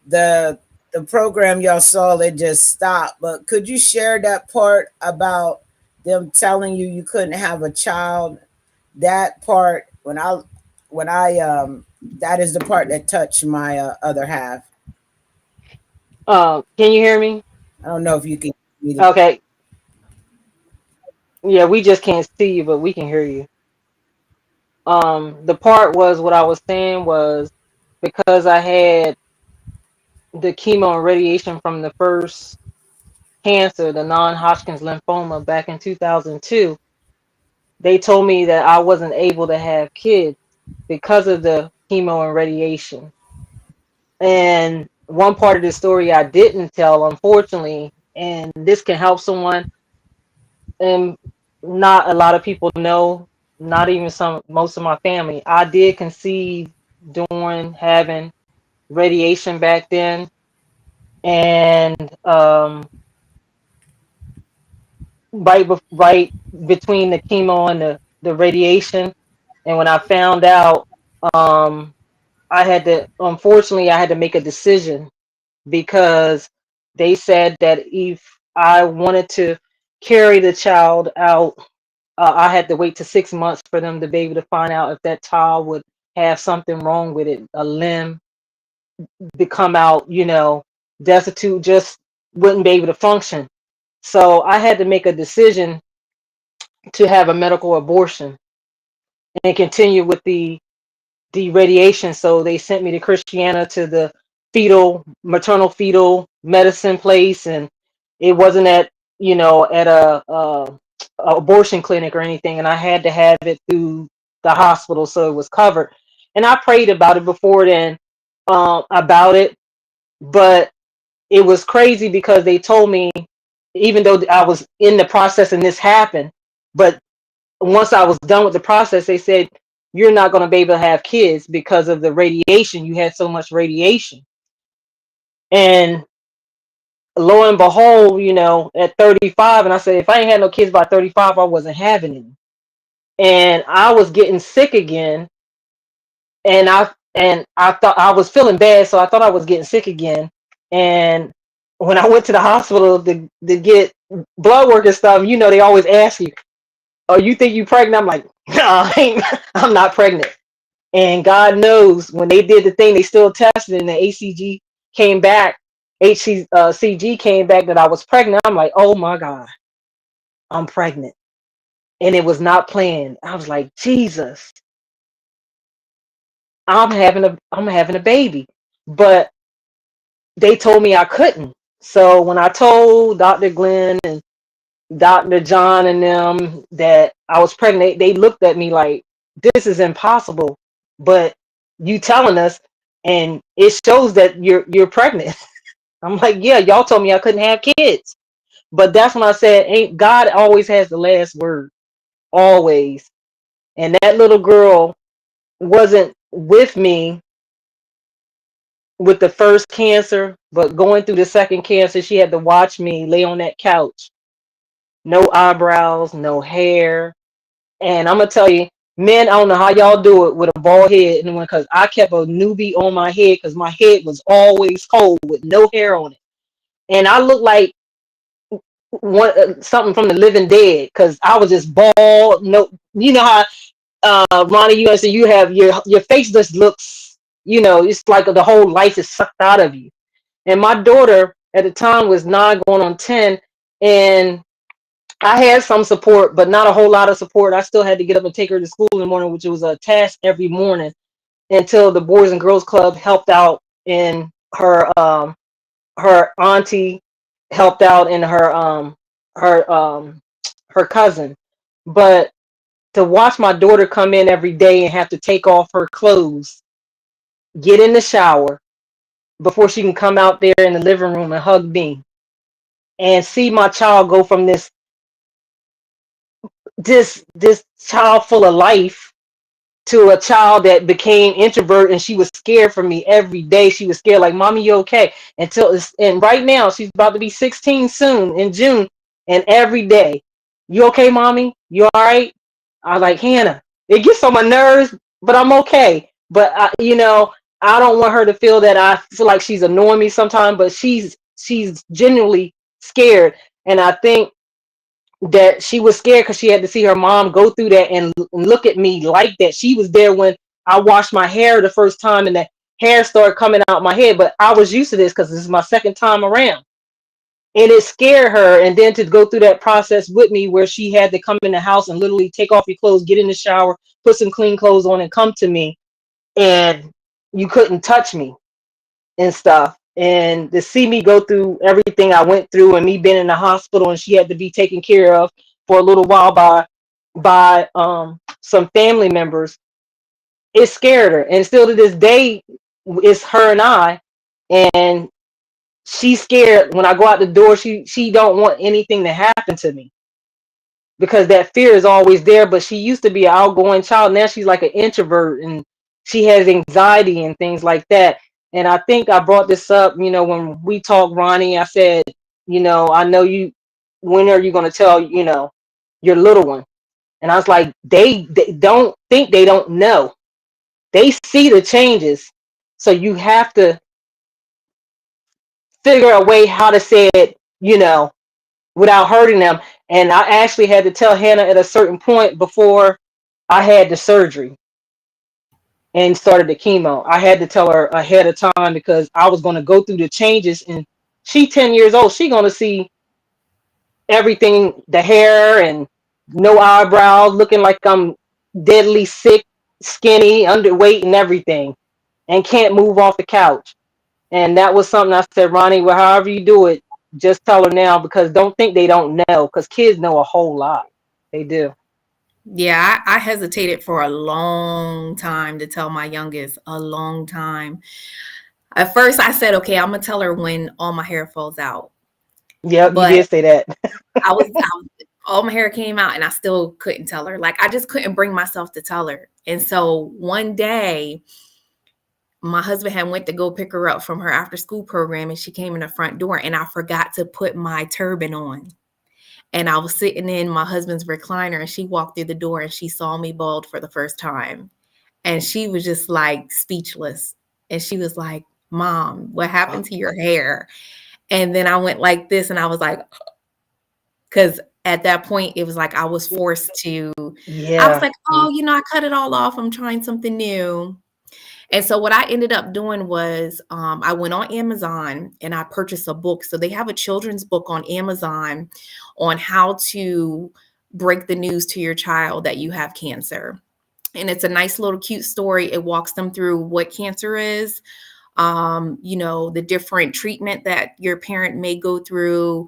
The the program y'all saw, it just stopped. But could you share that part about them telling you you couldn't have a child? That part, when I that is the part that touched my other half. Can you hear me? I don't know if you can hear me. Okay. Yeah, we just can't see you, but we can hear you. The part was what I was saying was because I had the chemo and radiation from the first cancer, the non-Hodgkin's lymphoma back in 2002, they told me that I wasn't able to have kids because of the chemo and radiation. And one part of the story I didn't tell, unfortunately, and this can help someone, and not a lot of people know, not even most of my family. I did conceive during having radiation back then, and right between the chemo and the radiation. And when I found out, um, I had to, unfortunately, I had to make a decision because they said that if I wanted to carry the child out, I had to wait to 6 months for them to be able to find out if that child would have something wrong with it, a limb, become out, destitute, just wouldn't be able to function. So I had to make a decision to have a medical abortion and continue with the radiation. So they sent me to Christiana to the maternal fetal medicine place, and it wasn't at a abortion clinic or anything, and I had to have it through the hospital, so it was covered. And I prayed about it before then, about it, but it was crazy because they told me, even though I was in the process and this happened, but once I was done with the process, they said, you're not going to be able to have kids because of the radiation. You had so much radiation. And lo and behold, at 35, and I said, if I ain't had no kids by 35, I wasn't having any. And I was getting sick again. And I thought I was feeling bad, so I thought I was getting sick again. And when I went to the hospital to get blood work and stuff, they always ask you, oh, you think you pregnant? I'm like, I'm not pregnant. And God knows when they did the thing, they still tested, and the ACG came back, HCG came back that I was pregnant. I'm like, oh my God, I'm pregnant. And it was not planned. I was like, Jesus, I'm having a baby. But they told me I couldn't. So when I told Dr. Glenn and Dr. John and them that I was pregnant, they looked at me like, this is impossible. But you telling us, and it shows that you're pregnant. I'm like, yeah, y'all told me I couldn't have kids. But that's when I said, ain't God always has the last word. Always. And that little girl wasn't with me with the first cancer, but going through the second cancer, she had to watch me lay on that couch. No eyebrows, no hair. And I'm gonna tell you, men, I don't know how y'all do it with a bald head, and because I kept a newbie on my head because my head was always cold with no hair on it, and I looked like something from the living dead because I was just bald. No, you know how Ronnie, you said you have your face just looks, it's like the whole life is sucked out of you. And my daughter at the time was 9 going on 10, and I had some support, but not a whole lot of support. I still had to get up and take her to school in the morning, which was a task every morning until the Boys and Girls Club helped out, and her auntie helped out, and her cousin. But to watch my daughter come in every day and have to take off her clothes, get in the shower before she can come out there in the living room and hug me, and see my child go from this child full of life to a child that became introvert, and she was scared for me every day. She was scared, like, mommy, you okay? And right now she's about to be 16 soon in June, and every day, you okay, mommy? You all right? I was like, Hannah, it gets on my nerves, but I'm okay. But I don't want her to feel that I feel like she's annoying me sometimes, but she's genuinely scared. And I think that she was scared because she had to see her mom go through that and look at me like that. She was there when I washed my hair the first time and the hair started coming out my head, but I was used to this because this is my second time around. And it scared her. And then to go through that process with me where she had to come in the house and literally take off your clothes, get in the shower, put some clean clothes on and come to me. And you couldn't touch me and stuff. And to see me go through everything I went through, and me being in the hospital, and she had to be taken care of for a little while by some family members, it scared her. And still to this day, it's her and I, and she's scared when I go out the door. She don't want anything to happen to me because that fear is always there. But she used to be an outgoing child. Now she's like an introvert, and she has anxiety and things like that. And I think I brought this up, when we talked, Ronnie. I said, I know you. When are you going to tell, your little one? And I was like, they don't think they don't know. They see the changes. So you have to figure a way how to say it, without hurting them. And I actually had to tell Hannah at a certain point before I had the surgery and started the chemo. I had to tell her ahead of time because I was going to go through the changes. And she 10 years old. She going to see everything, the hair and no eyebrows, looking like I'm deadly sick, skinny, underweight and everything, and can't move off the couch. And that was something I said, Ronnie, well, however you do it, just tell her now, because don't think they don't know, because kids know a whole lot. They do. Yeah, I hesitated for a long time to tell my youngest, a long time. At first, I said, okay, I'm going to tell her when all my hair falls out. Yep, you But did say that. all my hair came out and I still couldn't tell her. Like, I just couldn't bring myself to tell her. And so one day, my husband had went to go pick her up from her after school program, and she came in the front door, and I forgot to put my turban on. And I was sitting in my husband's recliner, and she walked through the door and she saw me bald for the first time. And she was just like speechless. And she was like, Mom, what happened to your hair? And then I went like this, and I was like, because at that point, it was like I was forced to, I was Yeah. like, oh, I cut it all off. I'm trying something new. And so what I ended up doing was I went on Amazon and I purchased a book. So they have a children's book on Amazon on how to break the news to your child that you have cancer. And it's a nice little cute story. It walks them through what cancer is, the different treatment that your parent may go through,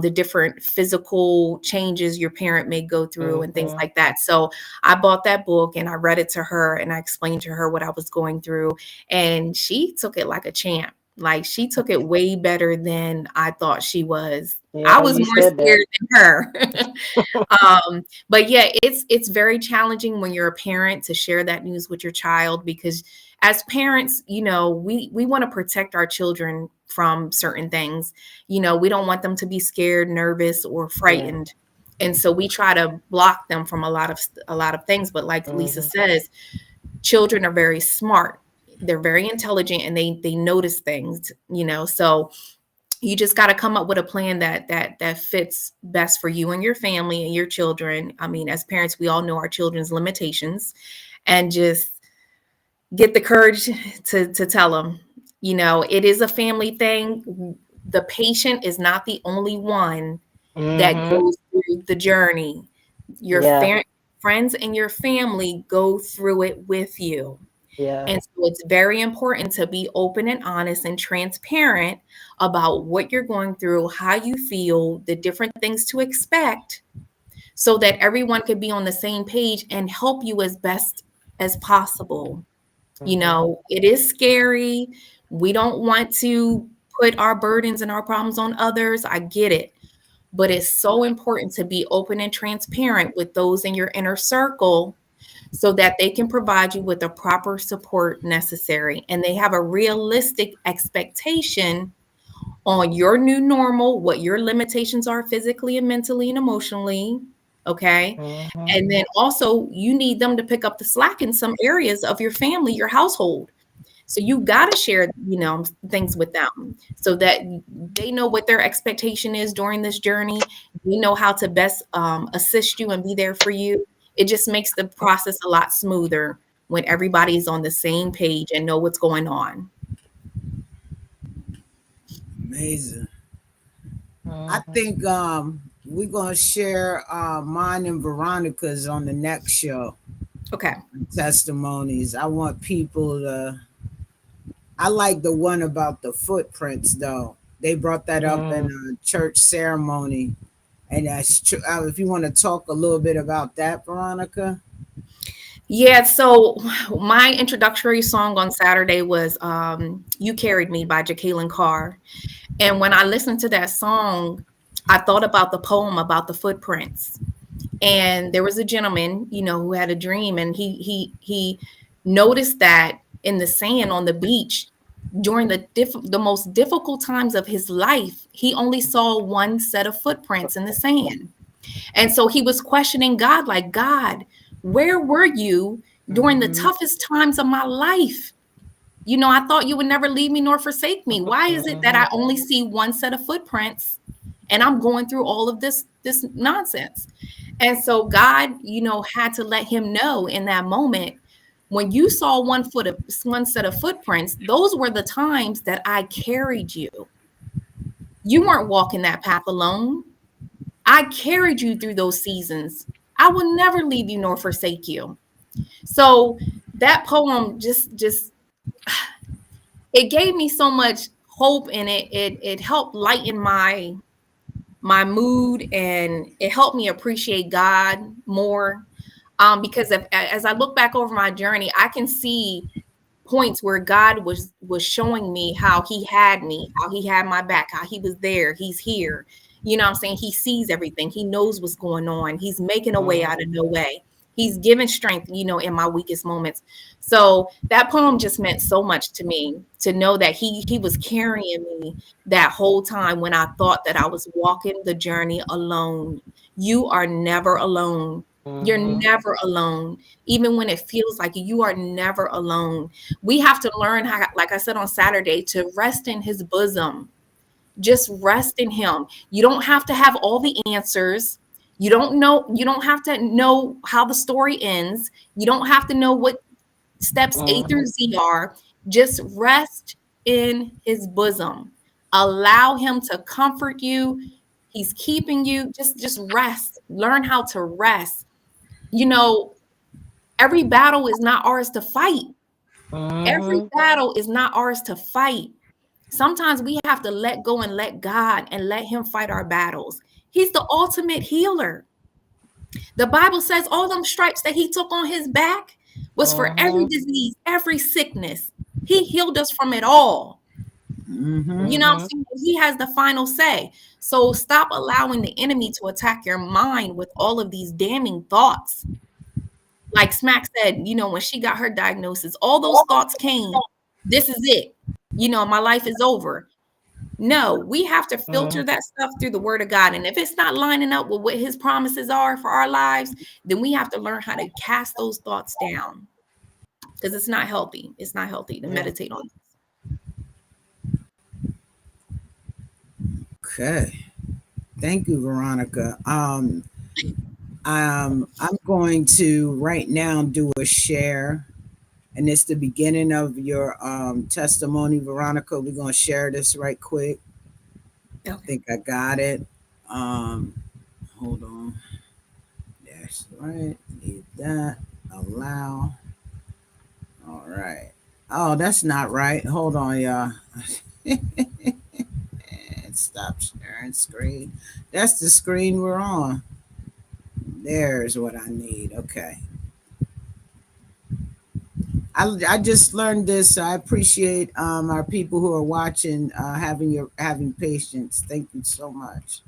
the different physical changes your parent may go through, and things Mm-hmm. like that. So I bought that book and I read it to her and I explained to her what I was going through. And she took it like a champ. Like she took it way better than I thought she was. I Yeah, was you more said that. scared than her. But yeah, it's very challenging when you're a parent to share that news with your child, because as parents, we want to protect our children from certain things. We don't want them to be scared, nervous, or Yeah. frightened. And so we try to block them from a lot of things. But like Lisa Mm-hmm. says, children are very smart. They're very intelligent and they notice things, so you just got to come up with a plan that fits best for you and your family and your children. I mean, as parents, we all know our children's limitations, and just get the courage to tell them, it is a family thing. The patient is not the only one that Mm-hmm. goes through the journey. Your Yeah. friends and your family go through it with you. Yeah. And so it's very important to be open and honest and transparent about what you're going through, how you feel, the different things to expect, so that everyone could be on the same page and help you as best as possible. Mm-hmm. It is scary. We don't want to put our burdens and our problems on others. I get it. But it's so important to be open and transparent with those in your inner circle, so that they can provide you with the proper support necessary. And they have a realistic expectation on your new normal, what your limitations are physically and mentally and emotionally. Okay. Mm-hmm. And then also, you need them to pick up the slack in some areas of your family, your household. So you got to share, things with them, so that they know what their expectation is during this journey. They know how to best assist you and be there for you. It just makes the process a lot smoother when everybody's on the same page and know what's going on. Amazing. I Mm-hmm. think we're gonna share mine and Veronica's on the next show. Okay. Testimonies. I want people to. I like the one about the footprints though. They brought that up in Mm. a church ceremony, and that's true. If you want to talk a little bit about that, Veronica. Yeah, so my introductory song on Saturday was You Carried Me by Jacqueline Carr. And when I listened to that song, I thought about the poem about the footprints. And there was a gentleman, who had a dream, and he noticed that in the sand on the beach during the most difficult times of his life, he only saw one set of footprints in the sand. And so he was questioning God, like, God, where were you during the Mm-hmm. toughest times of my life? I thought you would never leave me nor forsake me. Why is it that Mm-hmm. I only see one set of footprints and I'm going through all of this nonsense? And so God, had to let him know in that moment, when you saw one set of footprints, those were the times that I carried you. You weren't walking that path alone. I carried you through those seasons. I will never leave you nor forsake you. So that poem just it gave me so much hope, and it helped lighten my mood, and it helped me appreciate God more. Because as I look back over my journey, I can see points where God was showing me how he had me, how he had my back, how he was there, he's here. What I'm saying? He sees everything. He knows what's going on. He's making a way out of no way. He's giving strength, in my weakest moments. So that poem just meant so much to me, to know that he was carrying me that whole time when I thought that I was walking the journey alone. You are never alone. You're Mm-hmm. never alone. Even when it feels like you are never alone. We have to learn how, like I said on Saturday, to rest in his bosom. Just rest in him. You don't have to have all the answers. You don't have to know how the story ends. You don't have to know what steps A through Mhm. Z are. Just rest in his bosom. Allow him to comfort you. He's keeping you. Just rest. Learn how to rest. You know, every battle is not ours to fight. Every Mhm. battle is not ours to fight. Sometimes we have to let go and let God and let him fight our battles. He's the ultimate healer. The Bible says all them stripes that he took on his back was for every Mhm. disease, every sickness. He healed us from it all. Mm-hmm. You know what I'm Mhm. saying? He has the final say. So stop allowing the enemy to attack your mind with all of these damning thoughts. Like Smack said, when she got her diagnosis, all those thoughts came. This is it. My life is over. No, we have to filter Mhm. that stuff through the word of God. And if it's not lining up with what his promises are for our lives, then we have to learn how to cast those thoughts down because it's not healthy. It's not healthy to Yeah. meditate on. Okay. Thank you, Veronica. I'm going to right now do a share, and it's the beginning of your testimony, Veronica. We're gonna share this right quick. I Okay. think I got it. Um, hold on. That's right. Need that. Allow. All right. Oh, that's not right. Hold on, y'all. Stop sharing screen. That's the screen we're on. There's what I need. Okay. I just learned this. So I appreciate our people who are watching having patience. Thank you so much.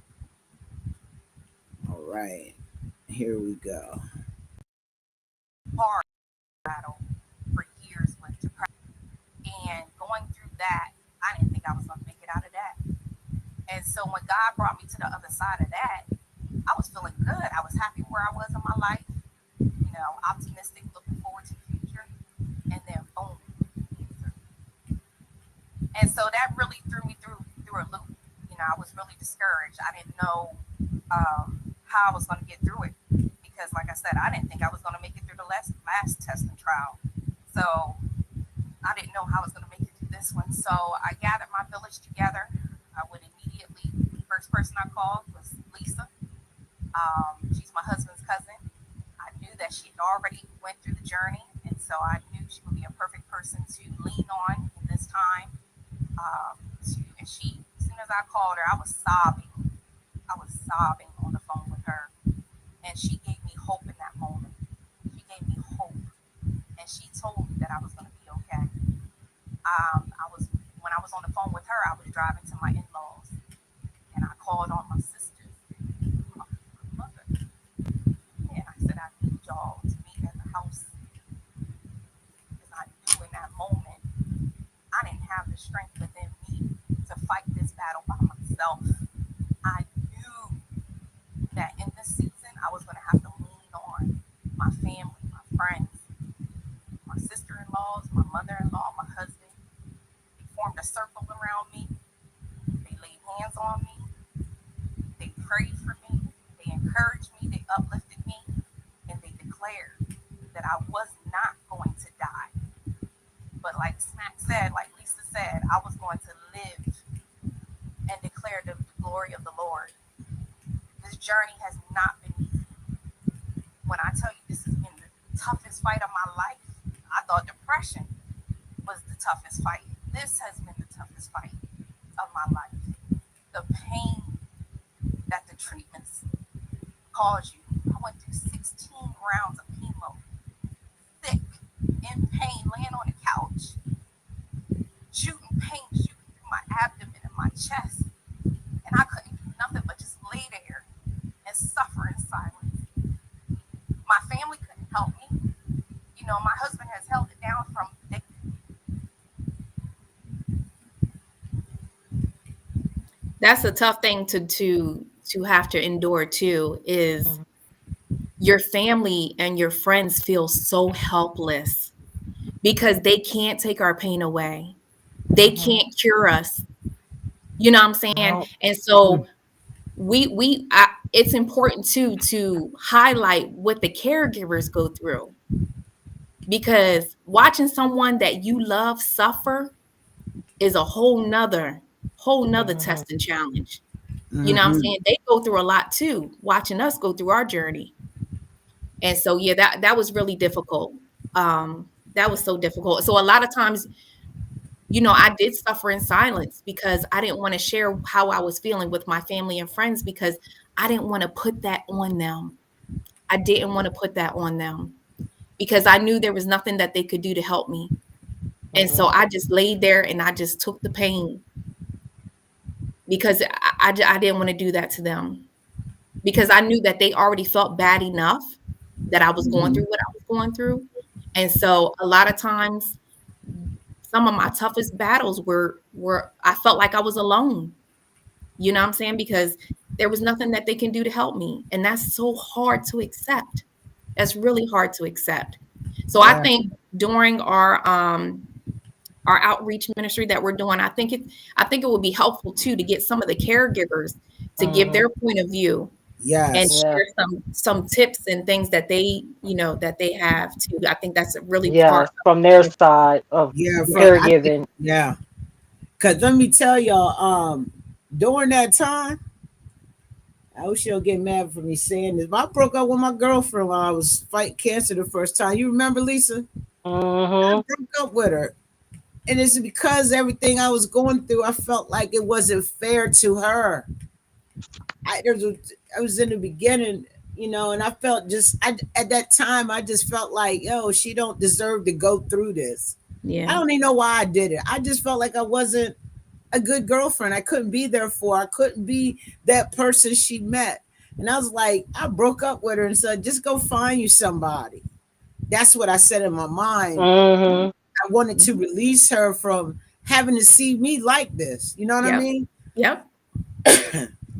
All right. Here we go. Hard battle for years with depression. And going through that, I didn't think I was going to make it out of that. And so when God brought me to the other side of that, I was feeling good. I was happy where I was in my life, optimistic, looking forward to the future. And then boom, cancer. And so that really threw me through a loop. I was really discouraged. I didn't know how I was going to get through it because, like I said, I didn't think I was going to make it through the last test and trial. So I didn't know how I was going to make it through this one. So I gathered my village together. I would immediately, first person I called was Lisa. She's my husband's cousin. I knew that she had already went through the journey, and so I knew she would be a perfect person to lean on in this time. And she, as soon as I called her, I was sobbing. I was sobbing on the phone with her, and she gave me hope in that moment. She gave me hope, and she told me that I was going to be okay. I was When I was on the phone with her, I was driving to my in-laws, and I called on my sisters, my mother, and I said I need y'all to meet at the house because I knew in that moment I didn't have the strength within me to fight this battle by myself. I knew that in this season I was going to have to lean on my family, my friends, my sister-in-laws, my mother-in-law, my husband. They formed a circle around me. They laid hands on me. They prayed for me. They encouraged me. They uplifted me. And they declared that I was not going to die. But like Smack said, like Lisa said, I was going to live and declare the glory of the Lord. This journey has not been easy. When I tell you this has been the toughest fight of my life, I thought depression was the toughest fight. This has been the toughest fight of my life. The pain that the treatments cause you. I went through 16 rounds of chemo, sick, in pain, laying on the couch, shooting pain, shooting through my abdomen and my chest. And I couldn't do nothing but just lay there and suffer in silence. My family couldn't help me. My husband has held it down from day. That's a tough thing to have to endure too, is Mhm. your family and your friends feel so helpless because they can't take our pain away. They Mhm. can't cure us. You know what I'm saying? No. And so it's important too to highlight what the caregivers go through, because watching someone that you love suffer is a whole nother Mhm. test and challenge. You know what I'm Mm-hmm. saying? They go through a lot too, watching us go through our journey. And so yeah, that was really difficult. That was so difficult. So a lot of times, I did suffer in silence because I didn't want to share how I was feeling with my family and friends, because I didn't want to put that on them. I didn't want to put that on them because I knew there was nothing that they could do to help me. And so Mhm. I just laid there and I just took the pain, because I didn't want to do that to them, because I knew that they already felt bad enough that I was going Mm-hmm. through what I was going through. And so a lot of times, some of my toughest battles were I felt like I was alone. You know what I'm saying? Because there was nothing that they can do to help me. And that's so hard to accept. That's really hard to accept. So I Yeah. think during our outreach ministry that we're doing, I think it would be helpful too to get some of the caregivers to give Mhm. their point of view and Yes. Yes. share some tips and things that they have too. I think that's a really part Yes. From their of side of Yeah. yeah. I think. caregiving. Yeah. Cause let me tell y'all. During that time, I wish she'll get mad for me saying this, but I broke up with my girlfriend while I was fighting cancer the first time. You remember, Lisa? I Mhm. broke up with her. And it's because everything I was going through, I felt like it wasn't fair to her. I was in the beginning, and I felt at that time, I just felt like, yo, she don't deserve to go through this. I Yeah. don't even know why I did it. I just felt like I wasn't a good girlfriend. I couldn't be there for her. I couldn't be that person she met. And I was like, I broke up with her and said, just go find you somebody. That's what I said in my mind. Mhm. I wanted to Mhm. release her from having to see me like this. You know what I Yep. mean? Yep.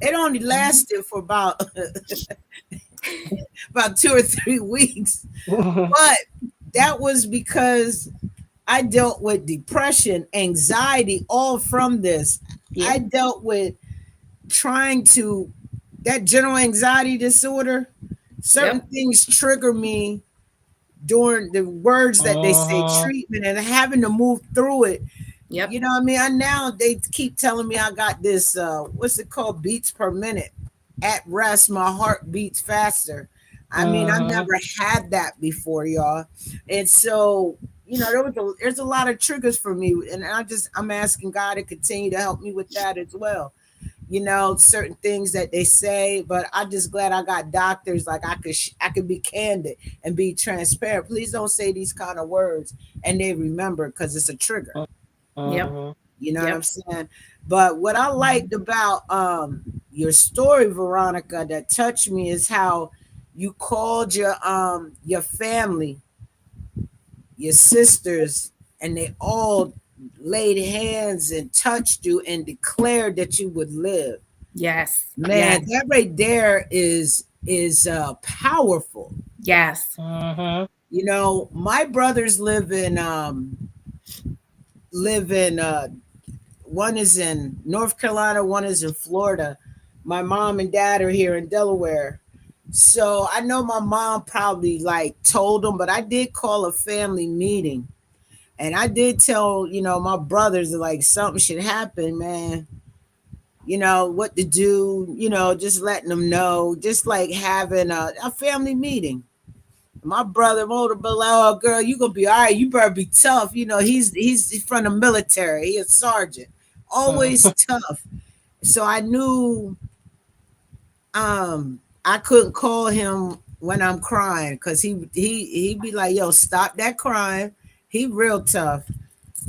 It only Mhm. lasted for about 2 or 3 weeks, Mhm. but that was because I dealt with depression, anxiety, all from this. Yeah. I dealt with trying to that general anxiety disorder. Certain Yep. things trigger me during the words that they say Mhm. treatment and having to move through it. You Yep. know what I mean? I now they keep telling me I got this what's it called, beats per minute. At rest, my heart beats faster. I mean, I Mhm. never had that before, y'all. And so, there's a lot of triggers for me, and I'm asking God to continue to help me with that as well. Certain things that they say, but I'm just glad I got doctors like I could be candid and be transparent. Please don't say these kind of words, and they remember because it's a trigger. Yep. Mhm. You know what I'm Yep. saying? But what I liked about your story, Veronica, that touched me is how you called your family, your sisters, and they all laid hands and touched you and declared that you would live. Yes. Man, Yes. that right there is powerful. Yes. Mhm. My brothers live in one is in North Carolina, one is in Florida. My mom and dad are here in Delaware. So I know my mom probably like told them, but I did call a family meeting. And I did tell, my brothers that like something should happen, man. What to do, just letting them know, just like having a family meeting. My brother, older brother, oh girl, you gonna be all right. You better be tough. He's from the military. He a sergeant, always Mhm. tough. So I knew I couldn't call him when I'm crying because he'd be like, "Yo, stop that crying." He real tough,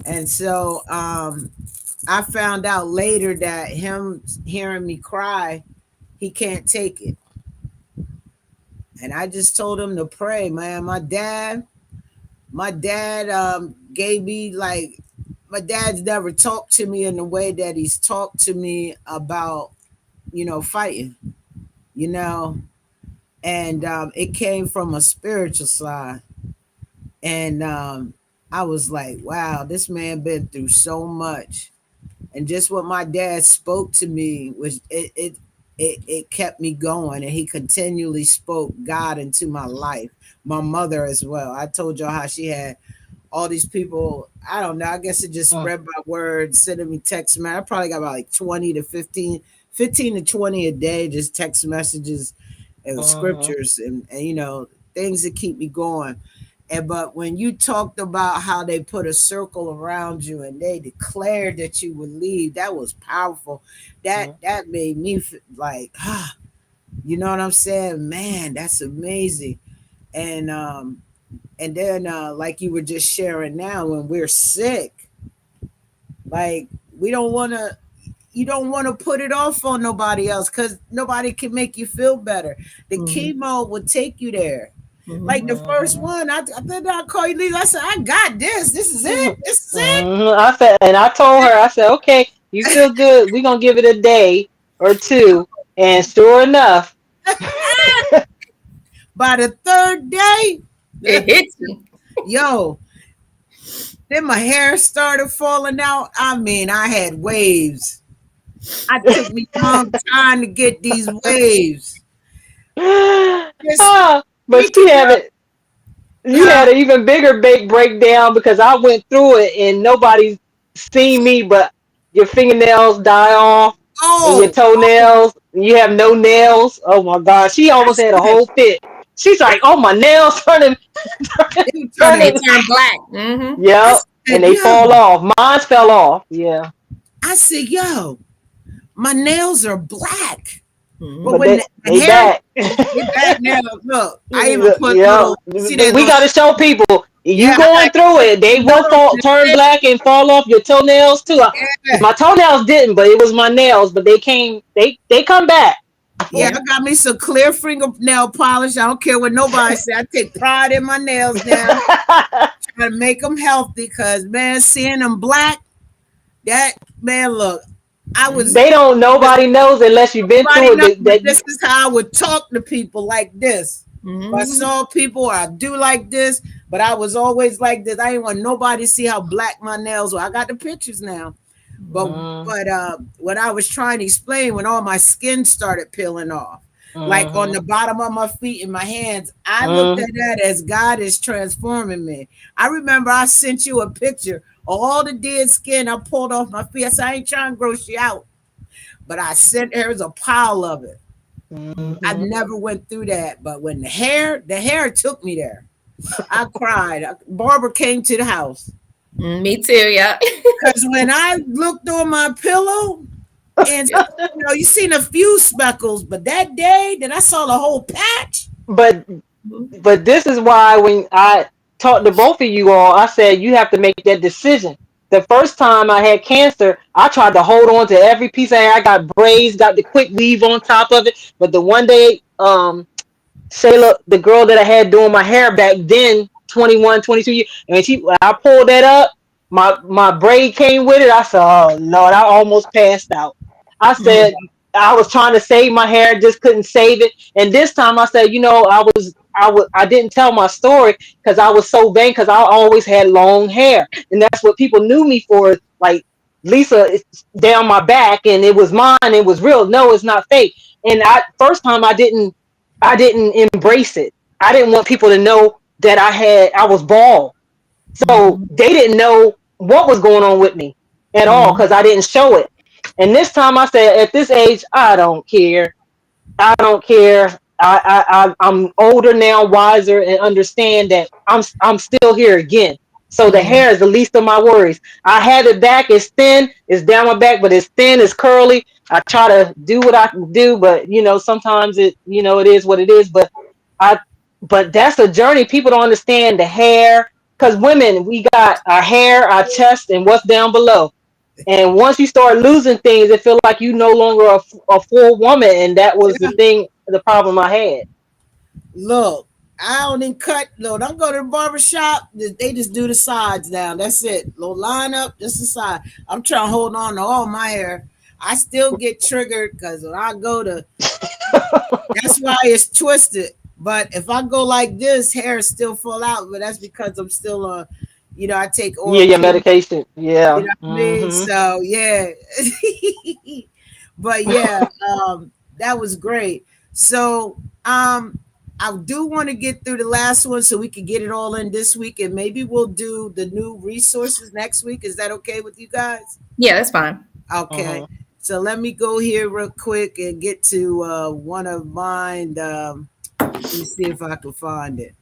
and so I found out later that him hearing me cry, he can't take it, and I just told him to pray, man. My dad gave me like my dad's never talked to me in the way that he's talked to me about fighting, you know and it came from a spiritual side, and I was like, wow, this man been through so much, And just what my dad spoke to me was it kept me going, and he continually spoke God into my life. My mother as well. I told y'all how she had all these people. I don't know. I guess it just Mm, spread by word, sending me text. Man, I probably got about like 20 to 15, 15 to 20 a day, just text messages and mhm, scriptures and things that keep me going. And but when you talked about how they put a circle around you and they declared that you would leave, that was powerful. That mm, that made me like, you know what I'm saying? Man, that's amazing. And then like you were just sharing now, when we're sick, like we don't want to you don't want to put it off on nobody else because nobody can make you feel better. The Mhm. chemo would take you there. Like Mhm. the first mhm. one, I did not call you Lisa. I said, I got this. This is it. This is it. I said, and I told her, I said, okay, you feel good. We're gonna give it a day or two. And sure enough, By the third day, It hits you. yo, then my hair started falling out. I mean, I had waves. I took me a long time to get these waves. Just but speaking she had of, it. You huh? had an even bigger big breakdown because I went through it and nobody's seen me, but your fingernails die off and your Oh, toenails. And you have no nails. Oh my God, she I almost had a said, whole fit. She's like, "Oh, my nails turning, turning, they were They turning. turning." turn black. Mm-hmm. I Yep, and said, they yo, fall off. Mine fell off. Yeah, yo, my nails are black. But but Mm-hmm. when they the they hair, back. they back now. Look, I even put Yeah, little, see that we little, got to show people yeah, you I going got through put it. They the will note on fall, the turn thing. black and fall off your toenails too. Yeah, My toenails didn't, but it was my nails. But they came. They come back. yeah, Yeah. I got me some clear fingernail polish. I don't care what nobody say. I take pride in my nails now. Try to make them healthy because, man, seeing them black, that, man, look, I was, Mm-hmm. They don't. Nobody knows unless you've been nobody through it. knows, but That you. this is how I would talk to people like this. If I Mm-hmm. saw people, or I do like this, but I was always like this. I didn't want nobody to see how black my nails were. I got the pictures now. But Mm, what I was trying to explain, when all my skin started peeling off, like on mm, the bottom of my feet and my hands, I looked mm. at that as God is transforming me. I remember I sent you a picture of all the dead skin I pulled off my feet. I said, I ain't trying to gross you out, but I sent there's a pile of it. I Mhm. never went through that, but when the hair took me there. I cried. Barbara came to the house Me too. Yeah. because when I looked on my pillow, and you seen a few speckles, but that day that I saw the whole patch, But this is why when I talked to both of you all, I said you have to make that decision. The first time I had cancer, I tried to hold on to every piece of hair. I got braids, got the quick weave on top of it. But the one day, Shayla, the girl that I had doing my hair back then, 21, 22 years, and when I pulled that up, my braid came with it. I said, oh Lord, I almost passed out. I said, I was trying to save my hair, just couldn't save it. And this time I said, I didn't tell my story because I was so vain because I always had long hair. And that's what people knew me for. Like, Lisa is down my back and it was mine, it was real. No, it's not fake. And first time I didn't embrace it. I didn't want people to know that I was bald. So Mm-hmm. they didn't know what was going on with me at all Mm-hmm. because I didn't show it. And this time I said, at this age, I don't care. I don't care. I'm older now, wiser, and understand that I'm still here again. So the Mm-hmm. hair is the least of my worries. I have it back. It's thin. It's down my back, but it's thin. It's curly. I try to do what I can do, but sometimes it is what it is. I, but that's a journey. People don't understand the hair because women, we got our hair, our chest, and what's down below. And once you start losing things, it feels like you no longer a full woman. And that was the problem I had. look, I don't even cut. No, don't go to the barber shop. They just do the sides now. That's it. Little line up, just the side. I'm trying to hold on to all my hair. I still get triggered because when I go to, that's why it's twisted. But if I go like this, hair still fall out. But that's because I'm still I take Yeah, oral your chemo. medication. You Yeah. know what I mean? Mm-hmm. So yeah. But yeah, that was great. So I do want to get through the last one so we can get it all in this week, and maybe we'll do the new resources next week. Is that okay with you guys? Yeah, that's fine. Okay. Mm-hmm. So let me go here real quick and get to one of mine. Let me see if I can find it.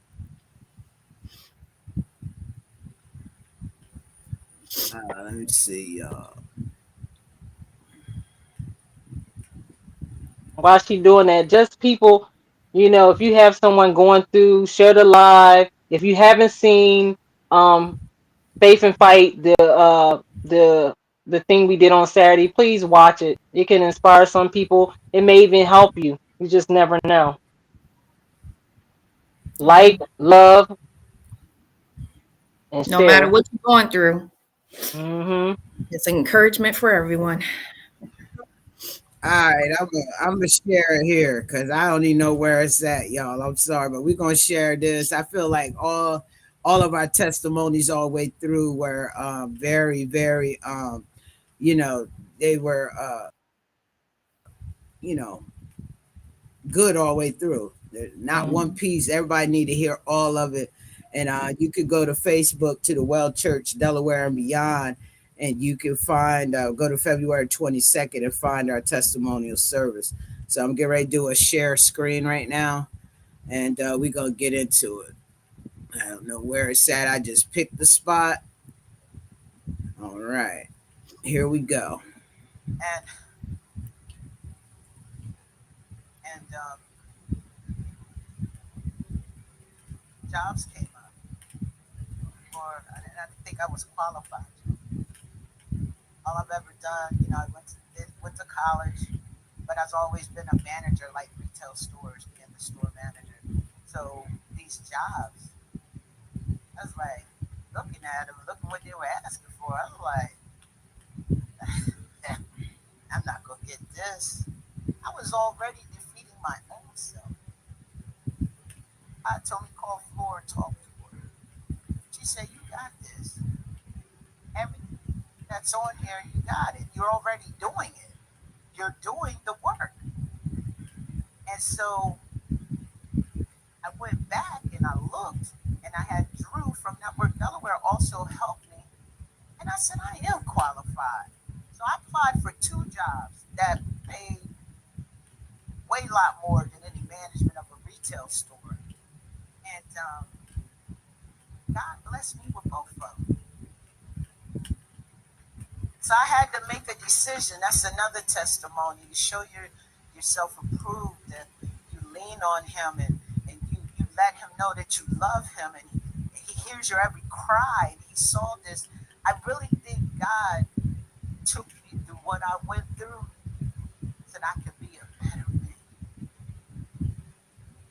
Let me see. While she doing that, just people, if you have someone going through, share the live. If you haven't seen um Faith and Fight, the thing we did on Saturday, please watch it. It can inspire some people. It may even help you. You just never know. Yeah. Like, love, and No matter share. what you're going through, Hmm. it's an encouragement for everyone. All right, I'm gonna share it here because I don't even know where it's at, y'all. I'm sorry, but we're gonna share this. I feel like all of our testimonies all the way through were very, very you know, they were you know, good all the way through. Not one Hmm. piece. Everybody need to hear all of it. And you could go to Facebook to the Well Church Delaware and beyond, and you can find go to February 22nd and find our testimonial service. So I'm getting ready to do a share screen right now, and we're gonna get into it. I don't know where it's at. I just picked the spot. All right, here we go. And and jobs came up, or I didn't think I was qualified. All I've ever done, I went to college, but I've always been a manager, like retail stores, being the store manager. So these jobs, I was like looking at them, looking what they were asking for. I was like, I'm not gonna get this. I was already defeating my own self. I told me call Flora and talk to her. She said, "You got this. Everything that's on here, you got it. You're already doing it. You're doing the work." And so I went back and I looked, and I had Drew from Network Delaware also help me. And I said, I am qualified. So I applied for two jobs that paid way a lot more than any management of a retail store. And God blessed me with both of them. So I had to make a decision. That's another testimony. You show yourself approved, and you lean on him, and you let him know that you love him, and he hears your every cry. And he saw this. I really think God took me through what I went through so that I could be a better man.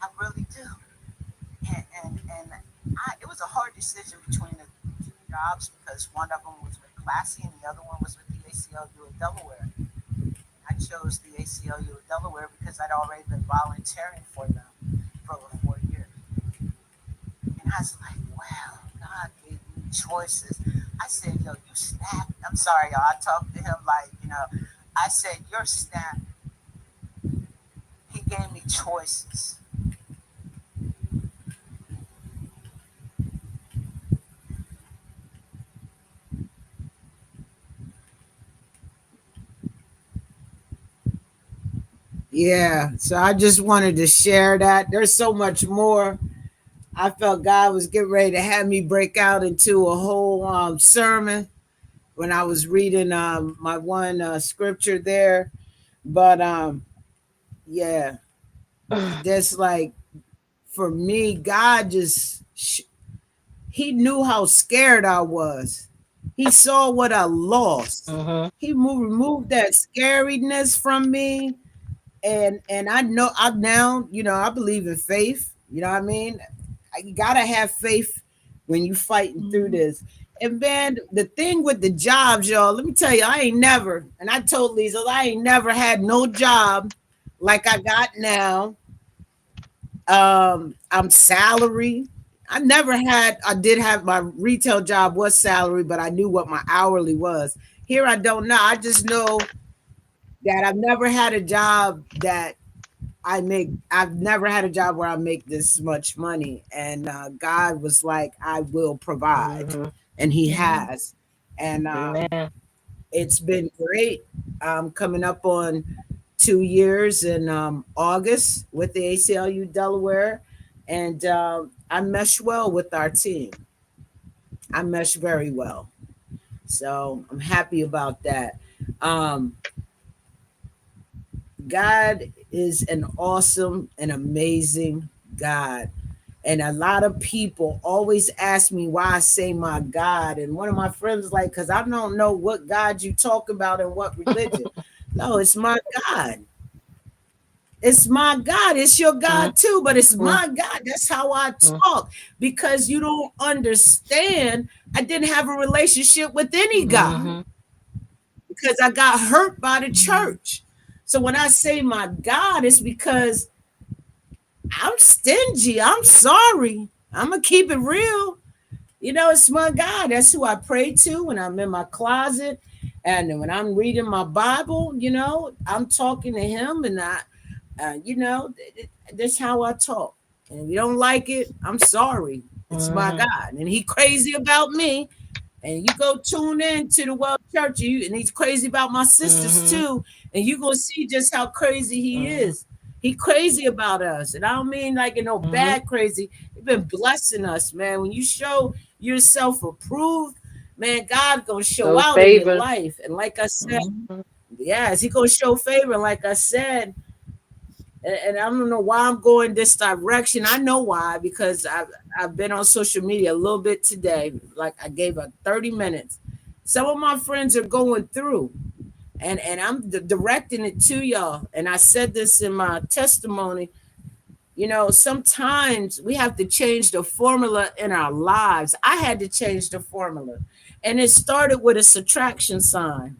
I really do. And it was a hard decision between the two jobs because one of them was with Classy and the other one was with the ACLU of Delaware. I chose the ACLU of Delaware because I'd already been volunteering for them for over 4 years. And I was like, wow, God gave me choices. I said, yo, you snap. I'm sorry, y'all. I talked to him like, I said, you're snap. He gave me choices. Yeah, so I just wanted to share that. There's so much more. I felt God was getting ready to have me break out into a whole sermon when I was reading my one scripture there. But yeah, that's like for me, God just He knew how scared I was. He saw what I lost. Hmm. He removed that scariness from me, and I know I now I believe in faith. You know what I mean? You gotta have faith when you fighting through Mhm. this. And man, the thing with the jobs, y'all, let me tell you, I ain't never, and I told Lisa, I ain't never had no job like I got now. I'm salary. I did have my retail job was salary, but I knew what my hourly was. Here I don't know. I just know that I've never had a job that I've never had a job where I make this much money. And God was like, I will provide. Mm-hmm. And He Amen. has. And Amen. it's been great. Coming up on 2 years in August with the ACLU Delaware. And I mesh well with our team. I mesh very well. So I'm happy about that. Um, God is an awesome and amazing God. And a lot of people always ask me why I say my God. And one of my friends was like, because I don't know what God you talk about and what religion. No, it's my God. It's my God. It's your God too, but it's my God. That's how I talk because you don't understand. I didn't have a relationship with any God Mm-hmm. because I got hurt by the Mhm. church. So when I say my God, it's because I'm stingy. I'm sorry. I'm going to keep it real. It's my God. That's who I pray to when I'm in my closet. And when I'm reading my Bible, I'm talking to Him and that's how I talk. And if you don't like it, I'm sorry. It's my Mm-hmm. God. And He crazy about me. And you go tune in to the Well Church, and He's crazy about my sisters Mm-hmm. too. And you gonna see just how crazy He Mm-hmm. is. He crazy about us. And I don't mean like Mm-hmm. bad crazy. He's been blessing us, man. When you show yourself approved, man, God gonna show Those out in your favor. life. And like I said, Mhm. yes, He gonna show favor. And like I said, and I don't know why I'm going this direction. I know why, because I've been on social media a little bit today. Like I gave her 30 minutes. Some of my friends are going through, and I'm directing it to y'all. And I said this in my testimony. Sometimes we have to change the formula in our lives. I had to change the formula, and it started with a subtraction sign.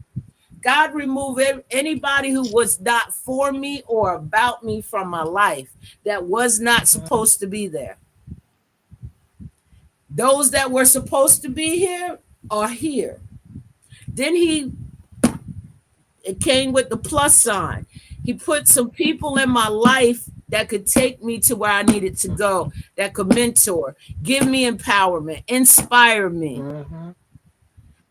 God remove anybody who was not for me or about me from my life that was not supposed to be there. Those that were supposed to be here are here. Then it came with the plus sign. He put some people in my life that could take me to where I needed to go, that could mentor, give me empowerment, inspire me. Mm-hmm.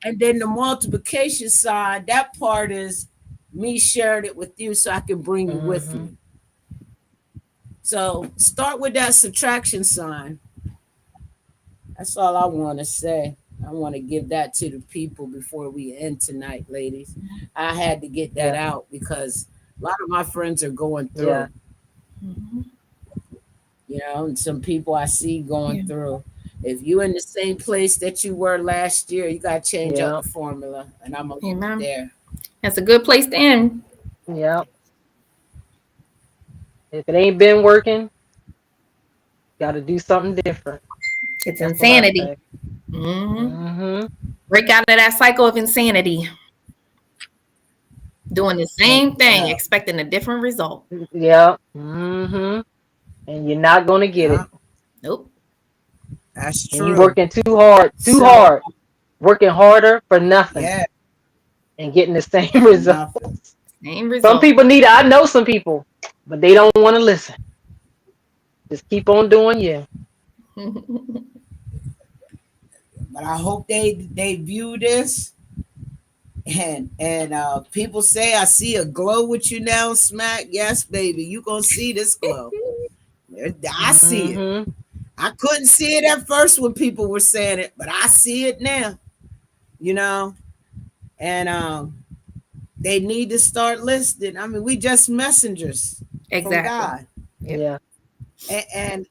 And then the multiplication side, that part is me sharing it with you so I can bring you with Mm-hmm. me. So start with that subtraction sign. That's all I want to say. I want to give that to the people before we end tonight, ladies. I had to get that Yeah. out because a lot of my friends are going Yeah. through, Mhm. and some people I see going Yeah. through. If you in the same place that you were last year, you got to change up Yeah. the formula. And I'm going to leave it Amen. there. That's a good place to end. Yeah. If it ain't been working, got to do something different. It's That's what I insanity. say. Hmm. Mm-hmm. Break out of that cycle of insanity. Doing the And same thing, expecting a different result. Yeah. Mm-hmm. And you're not gonna get yeah, it. Nope. that's And you true. working too hard, So, working harder for nothing, yeah, and getting the same for result. nothing. Same Some result. people need it. I know some people, but they don't want to listen. Just keep on doing you. But I hope they view this. And people say I see a glow with you now, Smack. Yes, baby, you gonna see this glow. I see it. Mm-hmm. I couldn't see it at first when people were saying it, but I see it now. You know, and they need to start listening. I mean, we just messengers from Exactly. God, Yep. Yeah. and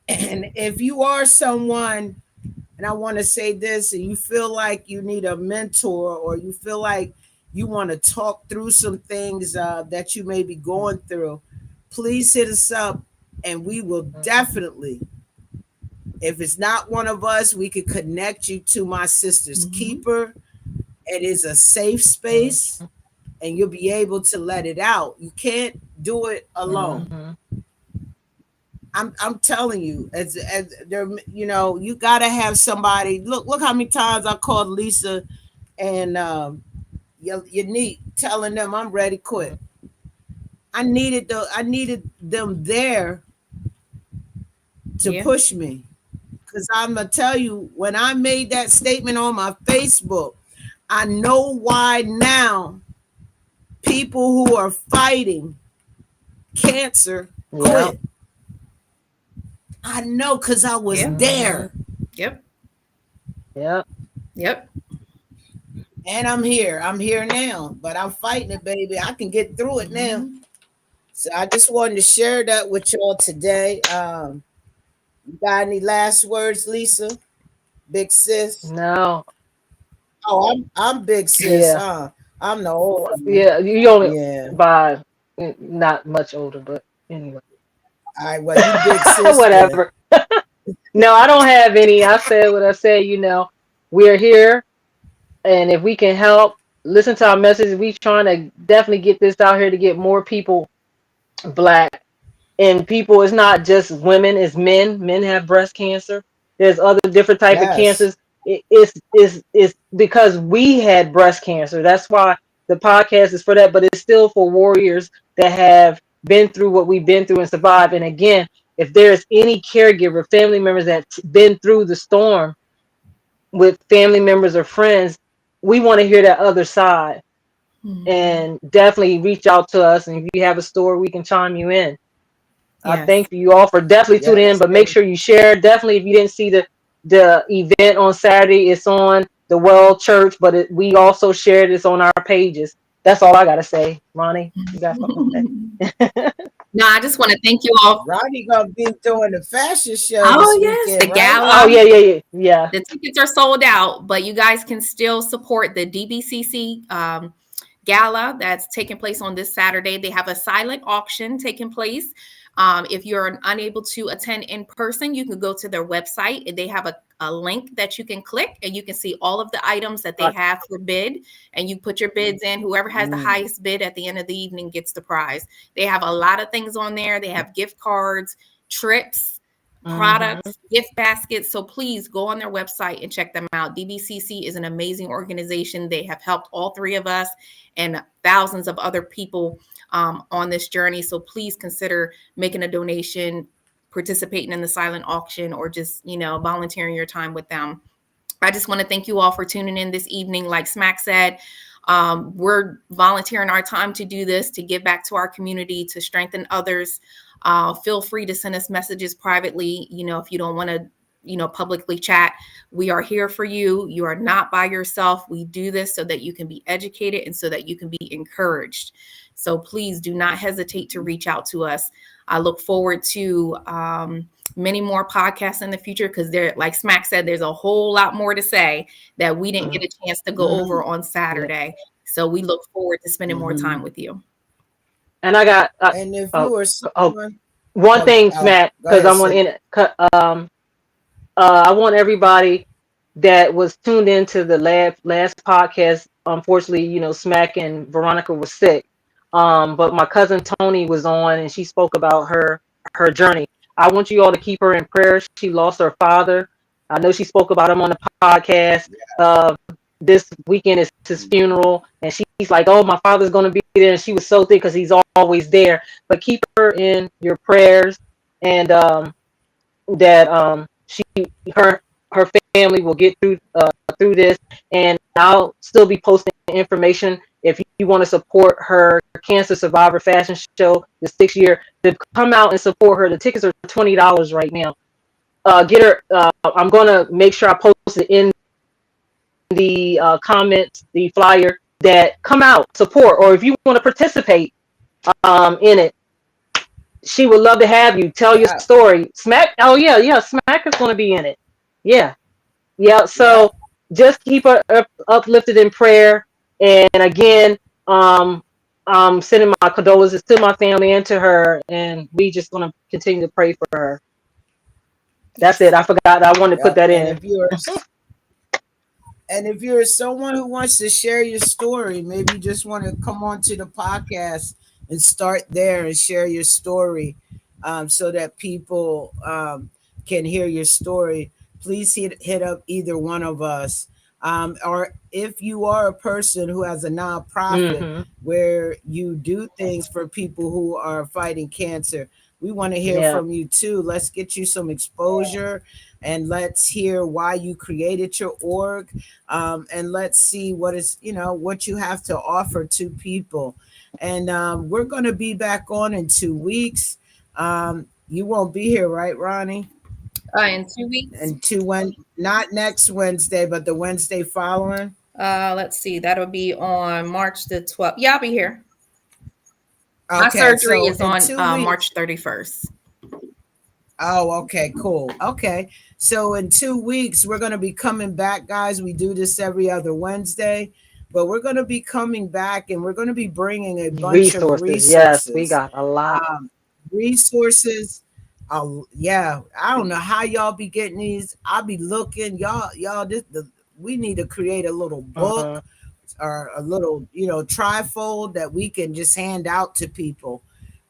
and if you are someone, and I want to say this, and you feel like you need a mentor, or you feel like you want to talk through some things that you may be going through, please hit us up, and we will definitely, if it's not one of us, we could connect you to my sister's Mhm. keeper. It is a safe space, and you'll be able to let it out. You can't do it alone. Mm-hmm. I'm telling you, as there, you gotta have somebody. Look how many times I called Lisa and Unique, telling them I'm ready, quit. I needed them there to Yeah. push me. Because I'm gonna tell you, when I made that statement on my Facebook, I know why now people who are fighting cancer Yeah. quit. I know because I was Yep. Hmm. there. Yep. Yeah. Yep. And I'm here. I'm here now. But I'm fighting it, baby. I can get through it now. Mhm. So I just wanted to share that with y'all today. You got any last words, Lisa? Big sis? No. Oh, I'm big sis, Yeah. huh? I'm the old one. Yeah. You only Yeah. by not much older, but anyway. All right, well, you big sis then. Whatever. No, I don't have any. I said what I said. We're here, and if we can help, listen to our message. We trying to definitely get this out here to get more people black and people. It's not just women, it's men have breast cancer. There's other different type of Yes. cancers. It's because we had breast cancer. That's why the podcast is for that, but it's still for warriors that have been through what we've been through and survived. And again, if there's any caregiver, family members that's been through the storm with family members or friends, we want to hear that other side, Mhm. and definitely reach out to us. And if you have a story, we can chime you in. I Yes. thank you all for definitely tuning in, Yes. but make sure you share. Definitely, if you didn't see the event on Saturday, it's on the Well Church, but we also shared this on our pages. That's all I gotta say. Ronnie, you got something to say? No, I just want to thank you all. Ronnie gonna be doing the fashion show Oh this yes, the weekend, right? Oh gala. yeah, yeah, yeah, yeah. The tickets are sold out, but you guys can still support the DBCC gala that's taking place on this Saturday. They have a silent auction taking place. If you're unable to attend in person, you can go to their website and they have a link that you can click and you can see all of the items that they Uh, have for bid. And you put your bids in. Whoever has the Mm, highest bid at the end of the evening gets the prize. They have a lot of things on there. They have gift cards, trips, mhm. products, gift baskets. So please go on their website and check them out. DBCC is an amazing organization. They have helped all three of us and thousands of other people on this journey. So please consider making a donation, participating in the silent auction, or just, volunteering your time with them. I just want to thank you all for tuning in this evening. Like Smack said, we're volunteering our time to do this, to give back to our community, to strengthen others. Feel free to send us messages privately. If you don't want to, publicly chat, we are here for you. You are not by yourself. We do this so that you can be educated and so that you can be encouraged. So please do not hesitate to reach out to us. I look forward to many more podcasts in the future because like Smack said, there's a whole lot more to say that we didn't get a chance to go over mm-hmm, on Yeah. Saturday. So we look forward to spending more mm-hmm. time with you. And I got And if oh, you are oh, someone, one oh, thing, oh, Matt, go because ahead, I want sis. in it. I want everybody that was tuned into the last podcast. Unfortunately, Smack and Veronica were sick. But my cousin Tony was on and she spoke about her journey. I want you all to keep her in prayer. She lost her father. I know she spoke about him on the podcast. This weekend is his funeral, and she's like, "Oh, my father's going to be there," and she was so thick because he's always there. But keep her in your prayers, and that she her her family will get through this, and I'll still be posting information if you want to support her cancer survivor fashion show, the 6th year, to come out and support her. The tickets are $20 right now. Get her. I'm gonna make sure I post it in the comments, the flyer, that come out support, or if you want to participate in it, she would love to have you tell your Yeah, story. Smack. Oh yeah, yeah. Smack is going to be in it. Yeah, yeah. yeah. So just keep her uplifted in prayer. And again, um, I'm sending my condolences to my family and to her, and we just going to continue to pray for her. That's it. Yes. I forgot. I wanted to put Yep. that in. And if you're someone who wants to share your story, maybe you just want to come on to the podcast and start there and share your story. so that people can hear your story, please hit up either one of us. Or if you are a person who has a nonprofit Mm-hmm. where you do things for people who are fighting cancer, we want to hear Yeah. from you too. Let's get you some exposure, and let's hear why you created your org, and let's see what you have to offer to people. And we're going to be back on in 2 weeks. You won't be here, right, Ronnie? In 2 weeks. And not next Wednesday, but the Wednesday following. Let's see. That'll be on March the 12th. Yeah, I'll be here. My Okay, surgery so is in on 2 weeks. March 31st. Oh, okay, cool. Okay, so in 2 weeks, we're going to be coming back, guys. We do this every other Wednesday, but we're going to be coming back, and we're going to be bringing a bunch of Resources. Yes, we resources. got a lot. Resources. Yeah, I don't know how y'all be getting these. I'll be looking, y'all. We need to create a little Uh-huh. book or a little, trifold that we can just hand out to people.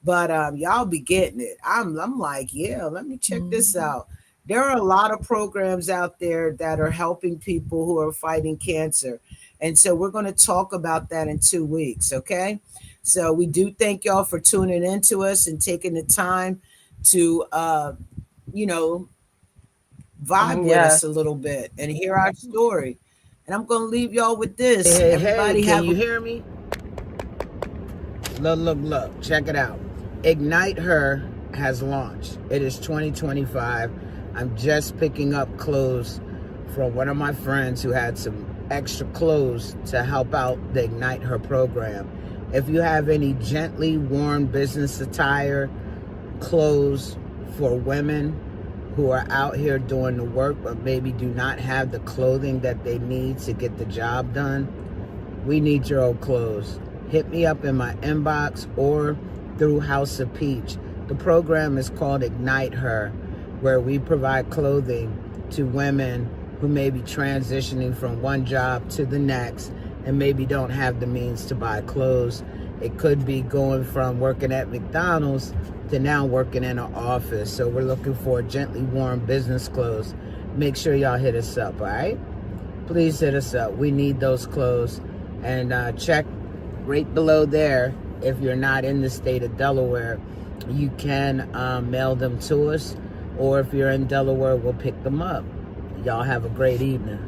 But y'all be getting it. I'm like, yeah, let me check this out. There are a lot of programs out there that are helping people who are fighting cancer. And so we're going to talk about that in 2 weeks, okay? So we do thank y'all for tuning in to us and taking the time to you know, vibe with Yes. us a little bit and hear our story. And I'm going to leave y'all with this. Hey, Everybody can have you hear me? Look. Check it out. Ignite Her has launched. It is 2025. I'm just picking up clothes from one of my friends who had some extra clothes to help out the Ignite Her program. If you have any gently worn business attire, clothes for women who are out here doing the work but maybe do not have the clothing that they need to get the job done, we need your old clothes. Hit me up in my inbox or through House of Peach. The program is called Ignite Her, where we provide clothing to women who may be transitioning from one job to the next and maybe don't have the means to buy clothes. It could be going from working at McDonald's to now working in an office. So we're looking for gently worn business clothes. Make sure y'all hit us up, all right? Please hit us up. We need those clothes. And check right below there. If you're not in the state of Delaware, you can mail them to us. Or if you're in Delaware, we'll pick them up. Y'all have a great evening.